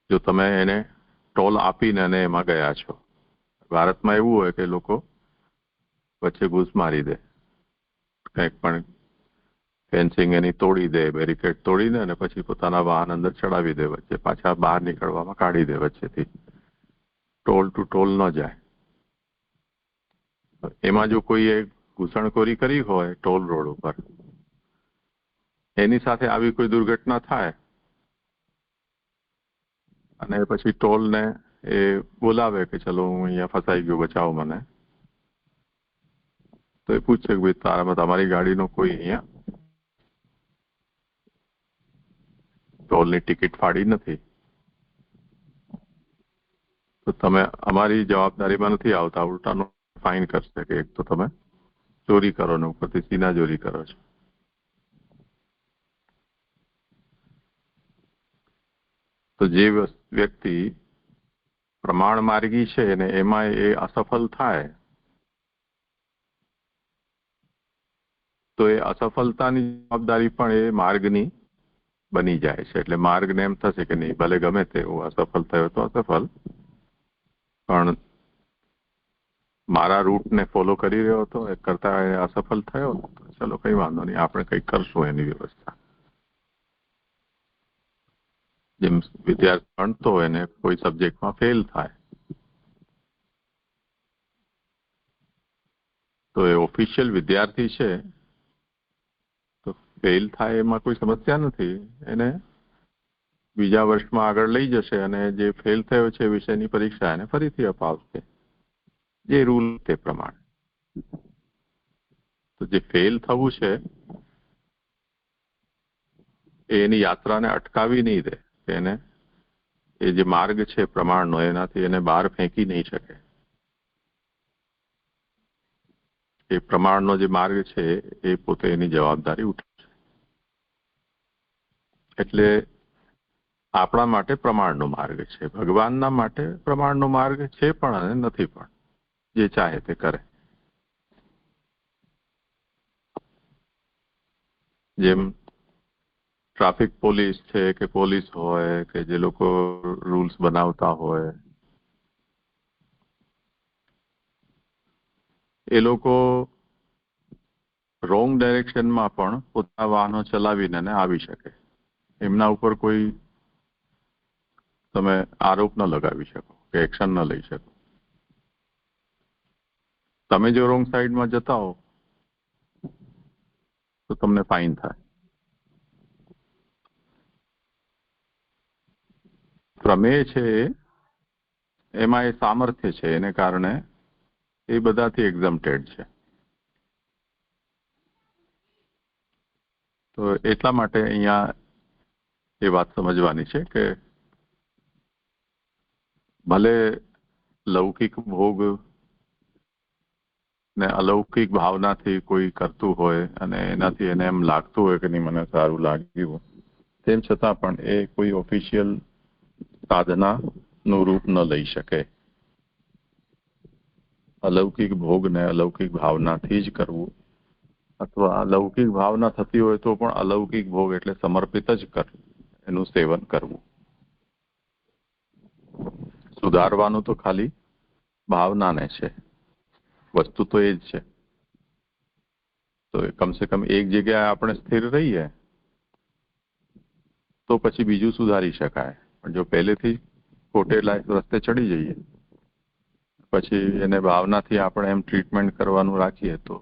જો તમે એને ટોલ આપીને અને એમાં ગયા છો. ભારતમાં એવું હોય કે લોકો વચ્ચે ઘૂસ મારી દે, કંઈક પણ ફેન્સિંગ એની તોડી દે, બેરિકેડ તોડીને અને પછી પોતાના વાહન અંદર ચડાવી દે, વચ્ચે પાછા બહાર નીકળવામાં કાઢી દે વચ્ચેથી. ટોલ ટુ ટોલ ન જાય. એમાં જો કોઈએ ઘૂસણખોરી કરી હોય ટોલ રોડ ઉપર, એની સાથે આવી કોઈ દુર્ઘટના થાય અને પછી ટોલને એ બોલાવે કે ચલો હું અહીંયા ફસાઈ ગયો, બચાવો મને, તો એ પૂછશે કે ભાઈ તારામાં તમારી ગાડીનો કોઈ અહીંયા ટોલની ટિકિટ ફાડી નથી, તો તમે અમારી જવાબદારીમાં નથી આવતા, ઉલટાનો ફાઇન કરશે કે એક તો તમે ચોરી કરો ને ઉપરથી સીનાચોરી કરો છો. તો જે વ્યક્તિ પ્રમાણ માર્ગી છે ને એમાં એ અસફળ થાય તો એ અસફળતાની જવાબદારી પણ એ માર્ગની બની જાય છે. એટલે માર્ગને એમ થશે કે નહીં, ભલે ગમે તેવું અસફળ થયો તો અસફળ, પણ મારા રૂટને ફોલો કરી રહ્યો હતો એ કરતા એ અસફળ થયો તો ચલો કઈ વાંધો નહીં, આપણે કંઈક કરશું એની વ્યવસ્થા. જેમ વિદ્યાર્થી ભણતો હોય ને કોઈ સબ્જેક્ટમાં ફેલ થાય તો એ ઓફિશિયલ વિદ્યાર્થી છે તો ફેલ થાય એમાં કોઈ સમસ્યા નથી, એને બીજા વર્ષમાં આગળ લઈ જશે અને જે ફેલ થયો છે વિષયની પરીક્ષા એને ફરીથી અપાવશે, જે રૂલ તે પ્રમાણે. તો જે ફેલ થવું છે એની યાત્રાને અટકાવી નહીં દે, એને એ જે માર્ગ છે પ્રમાણનો એનાથી એને બહાર ફેંકી નહીં શકે. એ પ્રમાણનો જે માર્ગ છે એ પોતે એની જવાબદારી ઉઠાવશે. એટલે આપણા માટે પ્રમાણનો માર્ગ છે, ભગવાનના માટે પ્રમાણનો માર્ગ છે પણ અને નથી પણ, જે ચાહે તે કરે. જેમ ટ્રાફિક પોલીસ છે કે પોલીસ હોય કે જે લોકો રૂલ્સ બનાવતા હોય એ લોકો રોંગ ડાયરેક્શનમાં પણ પોતાના વાહનો ચલાવીને આવી શકે. એમના ઉપર કોઈ તમે આરોપ ન લગાવી શકો કે એક્શન ન લઈ શકો. તમે જો રોંગ સાઈડમાં જતા હો તો તમને ફાઇન થાય. પ્રમેય છે એમાં એ સામર્થ્ય છે, એને કારણે એ બધાથી એક્ઝમ્પ્ટેડ છે. તો એટલા માટે અહીંયા એ વાત સમજવાની છે કે ભલે લૌકિક ભોગ ને અલૌકિક ભાવનાથી કોઈ કરતું હોય અને એનાથી એને એમ લાગતું હોય કે નહીં મને સારું લાગ્યું, તેમ છતાં પણ એ કોઈ ઓફિશિયલ સાધનાનું રૂપ ન લઈ શકે. અલૌકિક ભોગને અલૌકિક ભાવનાથી જ કરવું, અથવા અલૌકિક ભાવના થતી હોય તો પણ અલૌકિક ભોગ એટલે સમર્પિત જ એનું સેવન કરવું. સુધારવાનું તો ખાલી ભાવનાને છે, વસ્તુ તો એ જ છે. તો કમસે કમ એક જગ્યાએ આપણે સ્થિર રહીએ તો પછી બીજું સુધારી શકાય. પણ જો પહેલેથી ખોટેલા રસ્તે ચડી જઈએ પછી એને ભાવનાથી આપણે એમ ટ્રીટમેન્ટ કરવાનું રાખીએ તો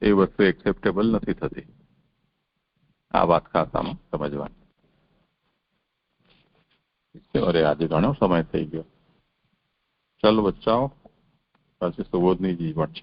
એ વસ્તુ એક્સેપ્ટેબલ નથી થતી. આ વાત ખાતામાં સમજવાની. અરે આજે ઘણો સમય થઈ ગયો. ચાલો બચ્ચાઓ, પછી સુબોધની જી પણ છે.